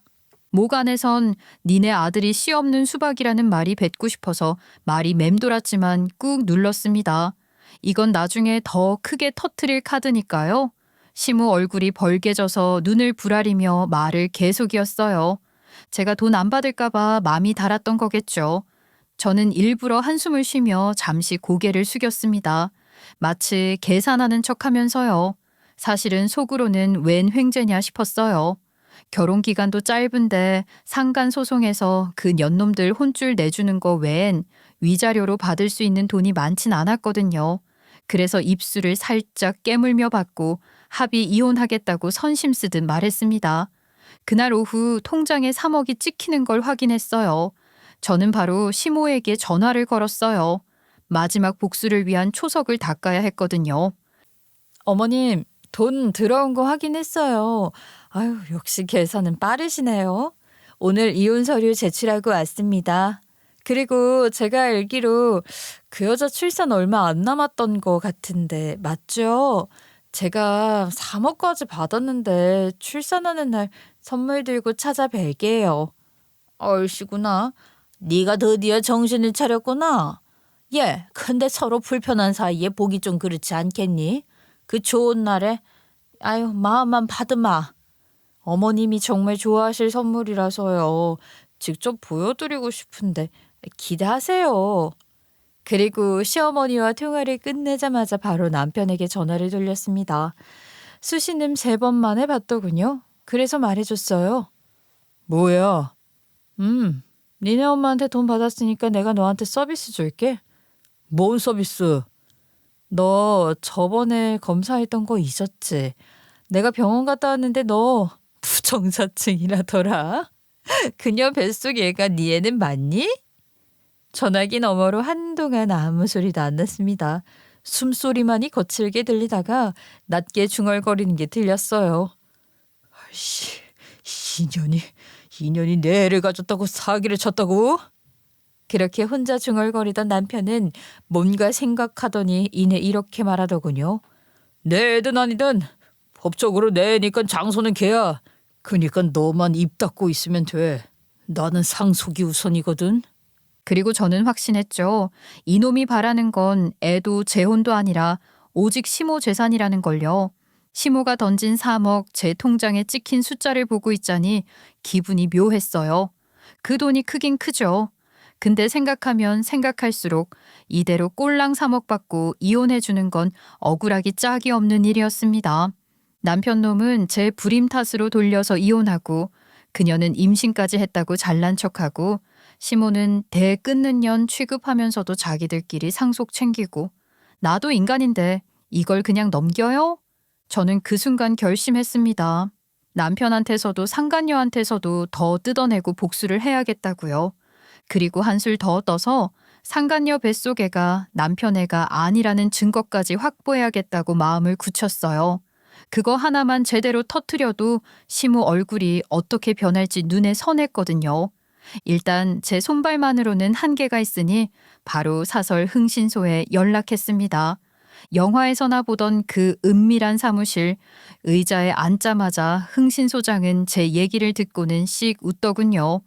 A: 목 안에선 니네 아들이 씨 없는 수박이라는 말이 뱉고 싶어서 말이 맴돌았지만 꾹 눌렀습니다. 이건 나중에 더 크게 터트릴 카드니까요. 시무 얼굴이 벌개져서 눈을 부라리며 말을 계속이었어요. 제가 돈 안 받을까 봐 마음이 달았던 거겠죠. 저는 일부러 한숨을 쉬며 잠시 고개를 숙였습니다. 마치 계산하는 척하면서요. 사실은 속으로는 웬 횡재냐 싶었어요. 결혼 기간도 짧은데 상간 소송에서 그 년놈들 혼쭐 내주는 거 외엔 위자료로 받을 수 있는 돈이 많진 않았거든요. 그래서 입술을 살짝 깨물며 받고 합의 이혼하겠다고 선심 쓰듯 말했습니다. 그날 오후 통장에 3억이 찍히는 걸 확인했어요. 저는 바로 시모에게 전화를 걸었어요. 마지막 복수를 위한 초석을 닦아야 했거든요.
B: 어머님, 돈 들어온 거 확인했어요. 아유, 역시 계산은 빠르시네요. 오늘 이혼 서류 제출하고 왔습니다. 그리고 제가 알기로 그 여자 출산 얼마 안 남았던 거 같은데 맞죠? 제가 3억까지 받았는데 출산하는 날 선물 들고 찾아뵐게요.
C: 얼씨구나. 네가 드디어 정신을 차렸구나. 예, 근데 서로 불편한 사이에 보기 좀 그렇지 않겠니? 그 좋은 날에 아유 마음만 받으마.
B: 어머님이 정말 좋아하실 선물이라서요. 직접 보여드리고 싶은데 기대하세요. 그리고 시어머니와 통화를 끝내자마자 바로 남편에게 전화를 돌렸습니다. 수신음 3번 만에 받더군요. 그래서 말해줬어요. 뭐야? 니네 엄마한테 돈 받았으니까 내가 너한테 서비스 줄게. 뭔 서비스? 너 저번에 검사했던 거 잊었지? 내가 병원 갔다 왔는데 너 무정자증이라더라. 그녀 뱃속 애가 네 애는 맞니? 전화기 너머로 한동안 아무 소리도 안 났습니다. 숨소리만이 거칠게 들리다가 낮게 중얼거리는 게 들렸어요. 아이씨, 인연이 내 애를 가졌다고 사기를 쳤다고? 그렇게 혼자 중얼거리던 남편은 뭔가 생각하더니 이내 이렇게 말하더군요. 내 애든 아니든 법적으로 내 애니까 장소는 걔야. 그니까 너만 입 닫고 있으면 돼. 나는 상속이 우선이거든.
A: 그리고 저는 확신했죠. 이놈이 바라는 건 애도 재혼도 아니라 오직 시모 재산이라는 걸요. 시모가 던진 3억 제 통장에 찍힌 숫자를 보고 있자니 기분이 묘했어요. 그 돈이 크긴 크죠. 근데 생각하면 생각할수록 이대로 꼴랑 3억 받고 이혼해주는 건 억울하기 짝이 없는 일이었습니다. 남편 놈은 제 불임 탓으로 돌려서 이혼하고 그녀는 임신까지 했다고 잘난 척하고 시모는 대 끊는 년 취급하면서도 자기들끼리 상속 챙기고 나도 인간인데 이걸 그냥 넘겨요? 저는 그 순간 결심했습니다. 남편한테서도 상간녀한테서도 더 뜯어내고 복수를 해야겠다고요. 그리고 한술 더 떠서 상간녀 뱃속 애가 남편 애가 아니라는 증거까지 확보해야겠다고 마음을 굳혔어요. 그거 하나만 제대로 터트려도 시모 얼굴이 어떻게 변할지 눈에 선했거든요. 일단 제 손발만으로는 한계가 있으니 바로 사설 흥신소에 연락했습니다. 영화에서나 보던 그 은밀한 사무실, 의자에 앉자마자 흥신소장은 제 얘기를 듣고는 씩 웃더군요.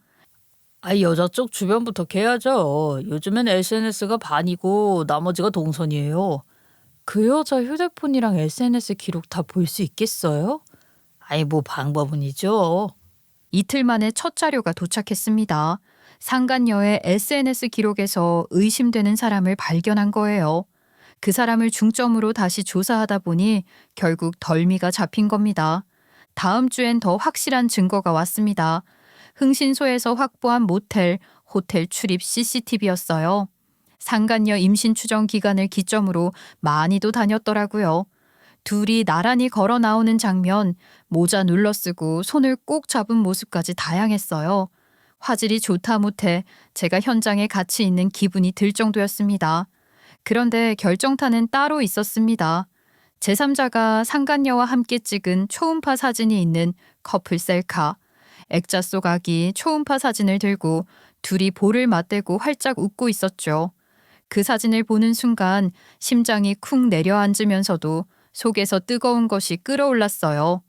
B: 여자 쪽 주변부터 캐야죠. 요즘엔 SNS가 반이고 나머지가 동선이에요. 그 여자 휴대폰이랑 SNS 기록 다 볼 수 있겠어요? 뭐 방법은 있죠.
A: 이틀 만에 첫 자료가 도착했습니다. 상간녀의 SNS 기록에서 의심되는 사람을 발견한 거예요. 그 사람을 중점으로 다시 조사하다 보니 결국 덜미가 잡힌 겁니다. 다음 주엔 더 확실한 증거가 왔습니다. 흥신소에서 확보한 모텔, 호텔 출입 CCTV였어요. 상간녀 임신 추정 기간을 기점으로 많이도 다녔더라고요. 둘이 나란히 걸어 나오는 장면, 모자 눌러쓰고 손을 꼭 잡은 모습까지 다양했어요. 화질이 좋다 못해 제가 현장에 같이 있는 기분이 들 정도였습니다. 그런데 결정타는 따로 있었습니다. 제3자가 상간녀와 함께 찍은 초음파 사진이 있는 커플 셀카. 액자 속 아기 초음파 사진을 들고 둘이 볼을 맞대고 활짝 웃고 있었죠. 그 사진을 보는 순간 심장이 쿵 내려앉으면서도 속에서 뜨거운 것이 끓어올랐어요.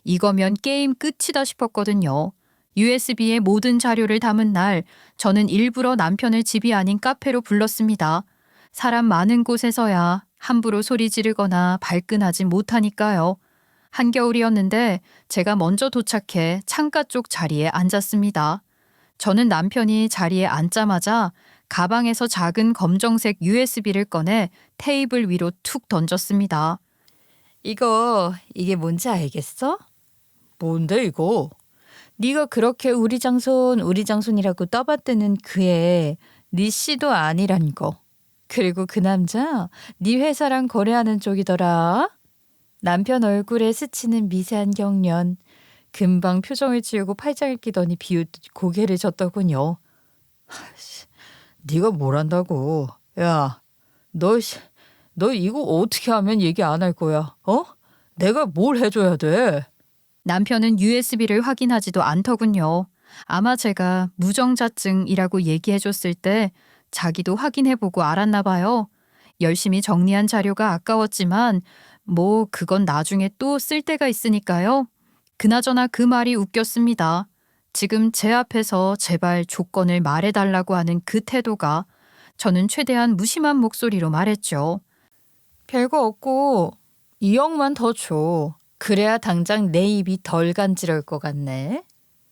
A: 이거면 게임 끝이다 싶었거든요. USB에 모든 자료를 담은 날 저는 일부러 남편을 집이 아닌 카페로 불렀습니다. 사람 많은 곳에서야 함부로 소리 지르거나 발끈하지 못하니까요. 한겨울이었는데 제가 먼저 도착해 창가 쪽 자리에 앉았습니다. 저는 남편이 자리에 앉자마자 가방에서 작은 검정색 USB를 꺼내 테이블 위로 툭 던졌습니다.
B: 이게 뭔지 알겠어? 뭔데 이거? 네가 그렇게 우리 장손이라고 떠받드는 그애 네 씨도 아니란 거. 그리고 그 남자 네 회사랑 거래하는 쪽이더라. 남편 얼굴에 스치는 미세한 경련. 금방 표정을 지우고 팔짱을 끼더니 비웃듯 고개를 젓더군요. 네가 뭘 안다고. 야, 너 이거 어떻게 하면 얘기 안 할 거야? 내가 뭘 해줘야 돼?
A: 남편은 USB를 확인하지도 않더군요. 아마 제가 무정자증이라고 얘기해줬을 때 자기도 확인해보고 알았나 봐요. 열심히 정리한 자료가 아까웠지만 그건 나중에 또 쓸 때가 있으니까요. 그나저나 그 말이 웃겼습니다. 지금 제 앞에서 제발 조건을 말해달라고 하는 그 태도가 저는 최대한 무심한 목소리로 말했죠.
B: 별거 없고 2억만 더 줘. 그래야 당장 내 입이 덜 간지러울 것 같네.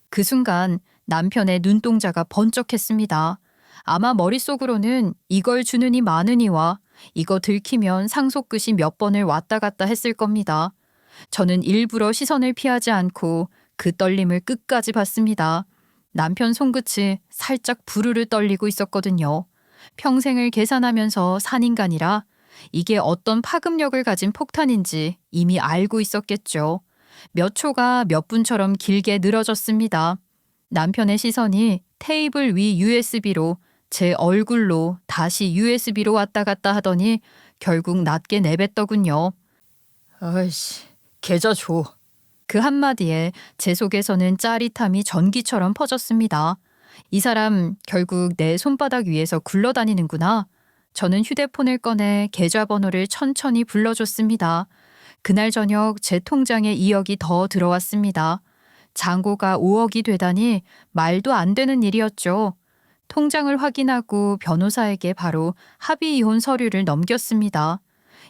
A: 그 순간 남편의 눈동자가 번쩍했습니다. 아마 머릿속으로는 이걸 주느니 마느니와 이거 들키면 상속끝이 몇 번을 왔다 갔다 했을 겁니다. 저는 일부러 시선을 피하지 않고 그 떨림을 끝까지 봤습니다. 남편 손끝이 살짝 부르르 떨리고 있었거든요. 평생을 계산하면서 산 인간이라 이게 어떤 파급력을 가진 폭탄인지 이미 알고 있었겠죠. 몇 초가 몇 분처럼 길게 늘어졌습니다. 남편의 시선이 테이블 위 USB로 제 얼굴로 다시 USB로 왔다 갔다 하더니 결국 낮게 내뱉더군요.
B: 아이씨, 계좌 줘.
A: 그 한마디에 제 속에서는 짜릿함이 전기처럼 퍼졌습니다. 이 사람 결국 내 손바닥 위에서 굴러다니는구나. 저는 휴대폰을 꺼내 계좌번호를 천천히 불러줬습니다. 그날 저녁 제 통장에 2억이 더 들어왔습니다. 잔고가 5억이 되다니 말도 안 되는 일이었죠. 통장을 확인하고 변호사에게 바로 합의 이혼 서류를 넘겼습니다.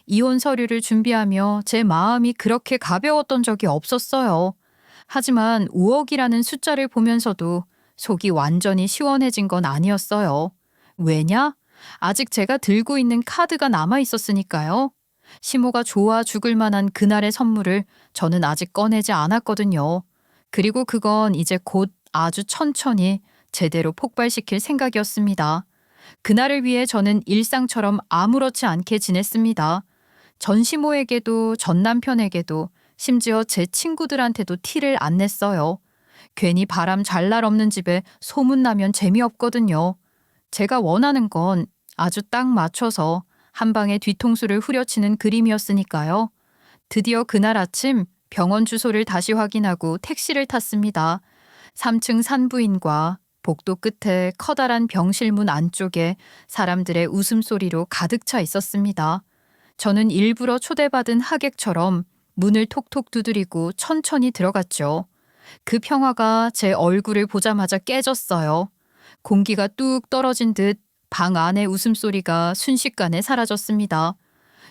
A: 이혼 서류를 준비하며 제 마음이 그렇게 가벼웠던 적이 없었어요. 하지만 5억이라는 숫자를 보면서도 속이 완전히 시원해진 건 아니었어요. 왜냐? 아직 제가 들고 있는 카드가 남아 있었으니까요. 시모가 좋아 죽을 만한 그날의 선물을 저는 아직 꺼내지 않았거든요. 그리고 그건 이제 곧 아주 천천히 제대로 폭발시킬 생각이었습니다. 그날을 위해 저는 일상처럼 아무렇지 않게 지냈습니다. 전 시모에게도 전 남편에게도 심지어 제 친구들한테도 티를 안 냈어요. 괜히 바람 잘 날 없는 집에 소문나면 재미없거든요. 제가 원하는 건 아주 딱 맞춰서 한 방에 뒤통수를 후려치는 그림이었으니까요. 드디어 그날 아침 병원 주소를 다시 확인하고 택시를 탔습니다. 3층 산부인과 복도 끝에 커다란 병실 문 안쪽에 사람들의 웃음소리로 가득 차 있었습니다. 저는 일부러 초대받은 하객처럼 문을 톡톡 두드리고 천천히 들어갔죠. 그 평화가 제 얼굴을 보자마자 깨졌어요. 공기가 뚝 떨어진 듯 방 안의 웃음소리가 순식간에 사라졌습니다.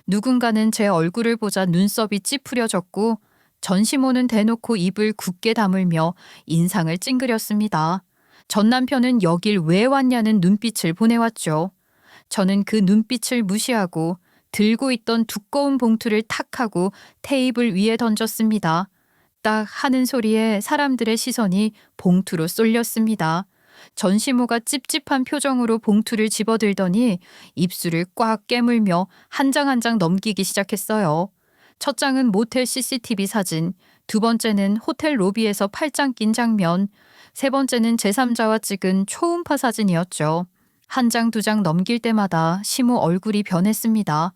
A: 누군가는 제 얼굴을 보자 눈썹이 찌푸려졌고 전시모는 대놓고 입을 굳게 다물며 인상을 찡그렸습니다. 전 남편은 여길 왜 왔냐는 눈빛을 보내왔죠. 저는 그 눈빛을 무시하고 들고 있던 두꺼운 봉투를 탁 하고 테이블 위에 던졌습니다. 딱 하는 소리에 사람들의 시선이 봉투로 쏠렸습니다. 전시모가 찝찝한 표정으로 봉투를 집어들더니 입술을 꽉 깨물며 한 장 한 장 넘기기 시작했어요. 첫 장은 모텔 CCTV 사진, 두 번째는 호텔 로비에서 팔짱 낀 장면, 세 번째는 제3자와 찍은 초음파 사진이었죠. 한 장 두 장 넘길 때마다 시모 얼굴이 변했습니다.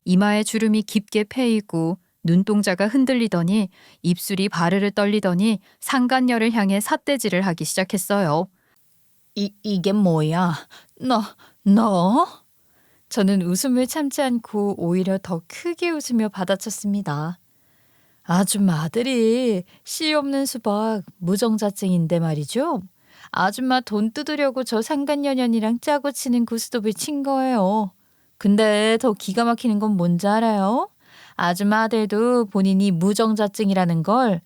A: 이마에 주름이 깊게 패이고 눈동자가 흔들리더니 입술이 바르르 떨리더니 상간녀를 향해 삿대질을 하기 시작했어요.
C: 이게 뭐야? 너?
B: 저는 웃음을 참지 않고 오히려 더 크게 웃으며 받아쳤습니다. 아줌마 아들이 씨 없는 수박 무정자증인데 말이죠. 아줌마 돈 뜯으려고 저 상간녀년이랑 짜고 치는 구스톱을 친 거예요. 근데 더 기가 막히는 건 뭔지 알아요? 아줌마 아들도 본인이 무정자증이라는 걸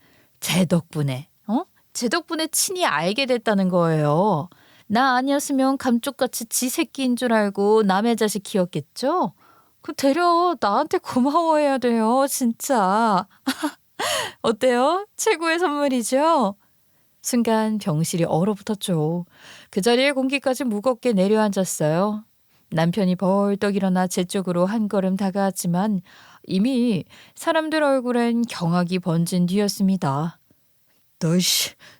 B: 제 덕분에 친히 알게 됐다는 거예요. 나 아니었으면 감쪽같이 지 새끼인 줄 알고 남의 자식 키웠겠죠? 그 되려 나한테 고마워해야 돼요, 진짜. 어때요? 최고의 선물이죠? 순간 병실이 얼어붙었죠. 그 자리에 공기까지 무겁게 내려앉았어요. 남편이 벌떡 일어나 제 쪽으로 한 걸음 다가왔지만 이미 사람들 얼굴엔 경악이 번진 뒤였습니다.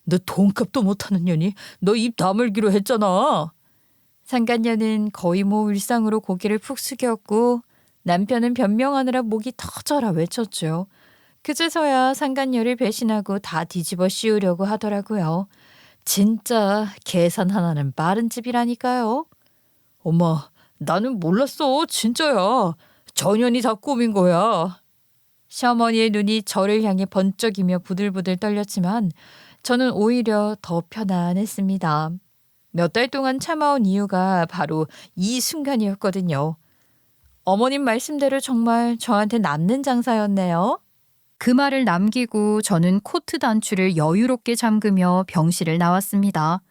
B: 너 돈값도 못하는 년이 너 입 다물기로 했잖아. 상간녀는 거의 일상으로 고개를 푹 숙였고 남편은 변명하느라 목이 터져라 외쳤죠. 그제서야 상간녀를 배신하고 다 뒤집어 씌우려고 하더라고요. 진짜 계산 하나는 빠른 집이라니까요. 엄마, 나는 몰랐어. 진짜야. 전현이 다 꾸민 거야. 시어머니의 눈이 저를 향해 번쩍이며 부들부들 떨렸지만 저는 오히려 더 편안했습니다. 몇 달 동안 참아온 이유가 바로 이 순간이었거든요. 어머님 말씀대로 정말 저한테 남는 장사였네요.
A: 그 말을 남기고 저는 코트 단추를 여유롭게 잠그며 병실을 나왔습니다.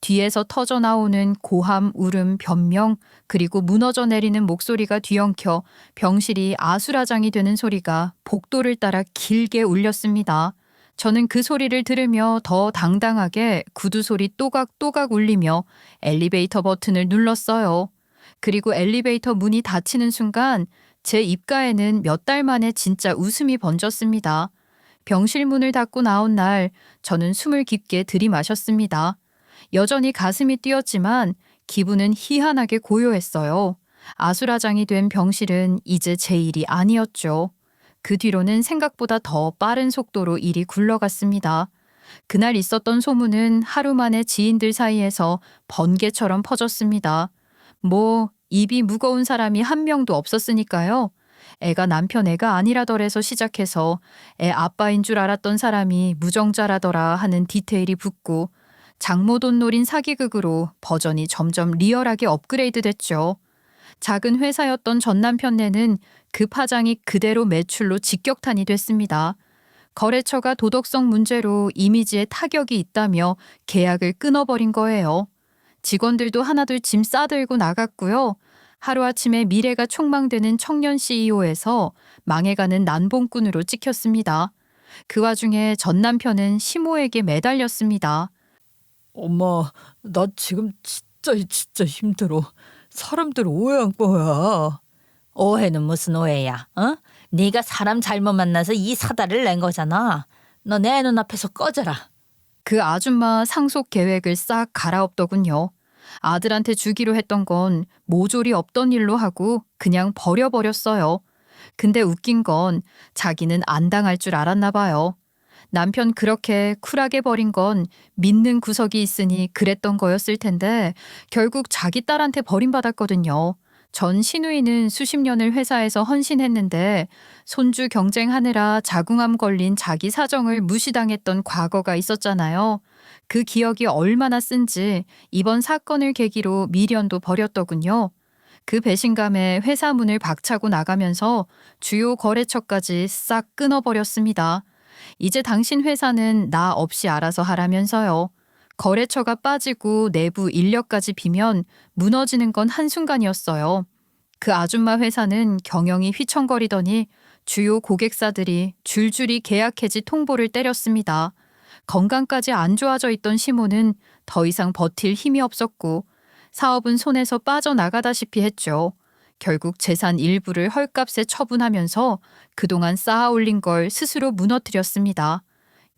A: 뒤에서 터져 나오는 고함, 울음, 변명, 그리고 무너져 내리는 목소리가 뒤엉켜 병실이 아수라장이 되는 소리가 복도를 따라 길게 울렸습니다. 저는 그 소리를 들으며 더 당당하게 구두 소리 또각또각 울리며 엘리베이터 버튼을 눌렀어요. 그리고 엘리베이터 문이 닫히는 순간 제 입가에는 몇 달 만에 진짜 웃음이 번졌습니다. 병실 문을 닫고 나온 날 저는 숨을 깊게 들이마셨습니다. 여전히 가슴이 뛰었지만 기분은 희한하게 고요했어요. 아수라장이 된 병실은 이제 제 일이 아니었죠. 그 뒤로는 생각보다 더 빠른 속도로 일이 굴러갔습니다. 그날 있었던 소문은 하루 만에 지인들 사이에서 번개처럼 퍼졌습니다. 입이 무거운 사람이 한 명도 없었으니까요. 애가 남편 애가 아니라더래서 시작해서 애 아빠인 줄 알았던 사람이 무정자라더라 하는 디테일이 붙고 장모 돈 노린 사기극으로 버전이 점점 리얼하게 업그레이드 됐죠. 작은 회사였던 전 남편네는 그 파장이 그대로 매출로 직격탄이 됐습니다. 거래처가 도덕성 문제로 이미지에 타격이 있다며 계약을 끊어버린 거예요. 직원들도 하나둘 짐 싸들고 나갔고요. 하루아침에 미래가 촉망되는 청년 CEO에서 망해가는 난봉꾼으로 찍혔습니다. 그 와중에 전 남편은 시모에게 매달렸습니다.
B: 엄마, 나 지금 진짜 힘들어. 사람들 오해한 거야.
C: 오해는 무슨 오해야? 네가 사람 잘못 만나서 이 사달을 낸 거잖아. 너 내 눈앞에서 꺼져라.
A: 그 아줌마 상속 계획을 싹 갈아엎더군요. 아들한테 주기로 했던 건 모조리 없던 일로 하고 그냥 버려버렸어요. 근데 웃긴 건 자기는 안 당할 줄 알았나 봐요. 남편 그렇게 쿨하게 버린 건 믿는 구석이 있으니 그랬던 거였을 텐데 결국 자기 딸한테 버림받았거든요. 전 시누이는 수십 년을 회사에서 헌신했는데 손주 경쟁하느라 자궁암 걸린 자기 사정을 무시당했던 과거가 있었잖아요. 그 기억이 얼마나 쓴지 이번 사건을 계기로 미련도 버렸더군요. 그 배신감에 회사 문을 박차고 나가면서 주요 거래처까지 싹 끊어버렸습니다. 이제 당신 회사는 나 없이 알아서 하라면서요. 거래처가 빠지고 내부 인력까지 비면 무너지는 건 한순간이었어요. 그 아줌마 회사는 경영이 휘청거리더니 주요 고객사들이 줄줄이 계약 해지 통보를 때렸습니다. 건강까지 안 좋아져 있던 시모는 더 이상 버틸 힘이 없었고 사업은 손에서 빠져나가다시피 했죠. 결국 재산 일부를 헐값에 처분하면서 그동안 쌓아 올린 걸 스스로 무너뜨렸습니다.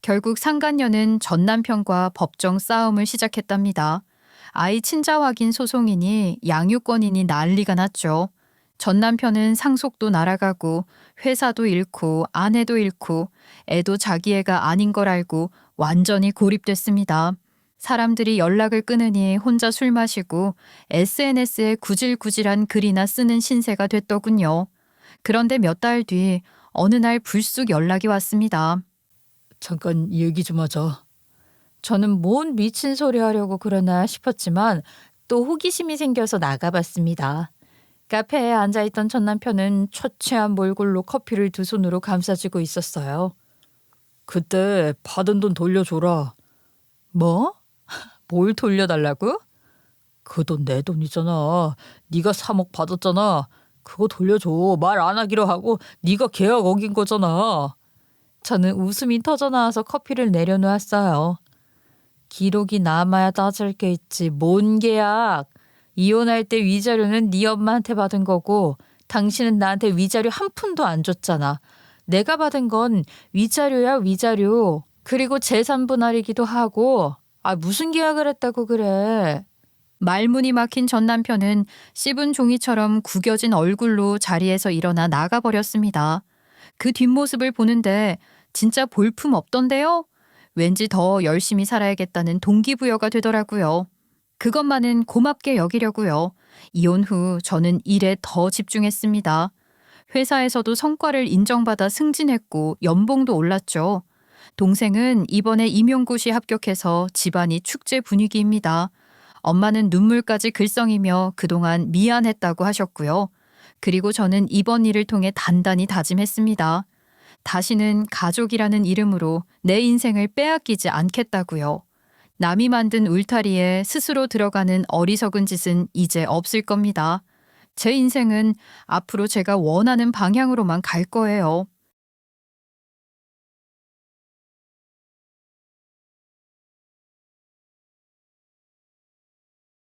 A: 결국 상간녀는 전 남편과 법정 싸움을 시작했답니다. 아이 친자 확인 소송이니 양육권이니 난리가 났죠. 전 남편은 상속도 날아가고 회사도 잃고 아내도 잃고 애도 자기 애가 아닌 걸 알고 완전히 고립됐습니다. 사람들이 연락을 끊으니 혼자 술 마시고 SNS에 구질구질한 글이나 쓰는 신세가 됐더군요. 그런데 몇 달 뒤 어느 날 불쑥 연락이 왔습니다.
B: 잠깐 얘기 좀 하자.
C: 저는 뭔 미친 소리 하려고 그러나 싶었지만 또 호기심이 생겨서 나가봤습니다. 카페에 앉아있던 전 남편은 초췌한 몰골로 커피를 두 손으로 감싸쥐고 있었어요.
B: 그때 받은 돈 돌려줘라.
C: 뭐? 뭘 돌려달라고?
B: 그 돈 내 돈이잖아. 네가 3억 받았잖아. 그거 돌려줘. 말 안 하기로 하고 네가 계약 어긴 거잖아.
C: 저는 웃음이 터져나와서 커피를 내려놓았어요. 기록이 남아야 따질 게 있지. 뭔 계약? 이혼할 때 위자료는 네 엄마한테 받은 거고 당신은 나한테 위자료 한 푼도 안 줬잖아. 내가 받은 건 위자료야 위자료. 그리고 재산 분할이기도 하고. 무슨 계약을 했다고 그래.
A: 말문이 막힌 전 남편은 씹은 종이처럼 구겨진 얼굴로 자리에서 일어나 나가버렸습니다. 그 뒷모습을 보는데 진짜 볼품 없던데요? 왠지 더 열심히 살아야겠다는 동기부여가 되더라고요. 그것만은 고맙게 여기려고요. 이혼 후 저는 일에 더 집중했습니다. 회사에서도 성과를 인정받아 승진했고 연봉도 올랐죠. 동생은 이번에 임용고시 합격해서 집안이 축제 분위기입니다. 엄마는 눈물까지 글썽이며 그동안 미안했다고 하셨고요. 그리고 저는 이번 일을 통해 단단히 다짐했습니다. 다시는 가족이라는 이름으로 내 인생을 빼앗기지 않겠다고요. 남이 만든 울타리에 스스로 들어가는 어리석은 짓은 이제 없을 겁니다. 제 인생은 앞으로 제가 원하는 방향으로만 갈 거예요.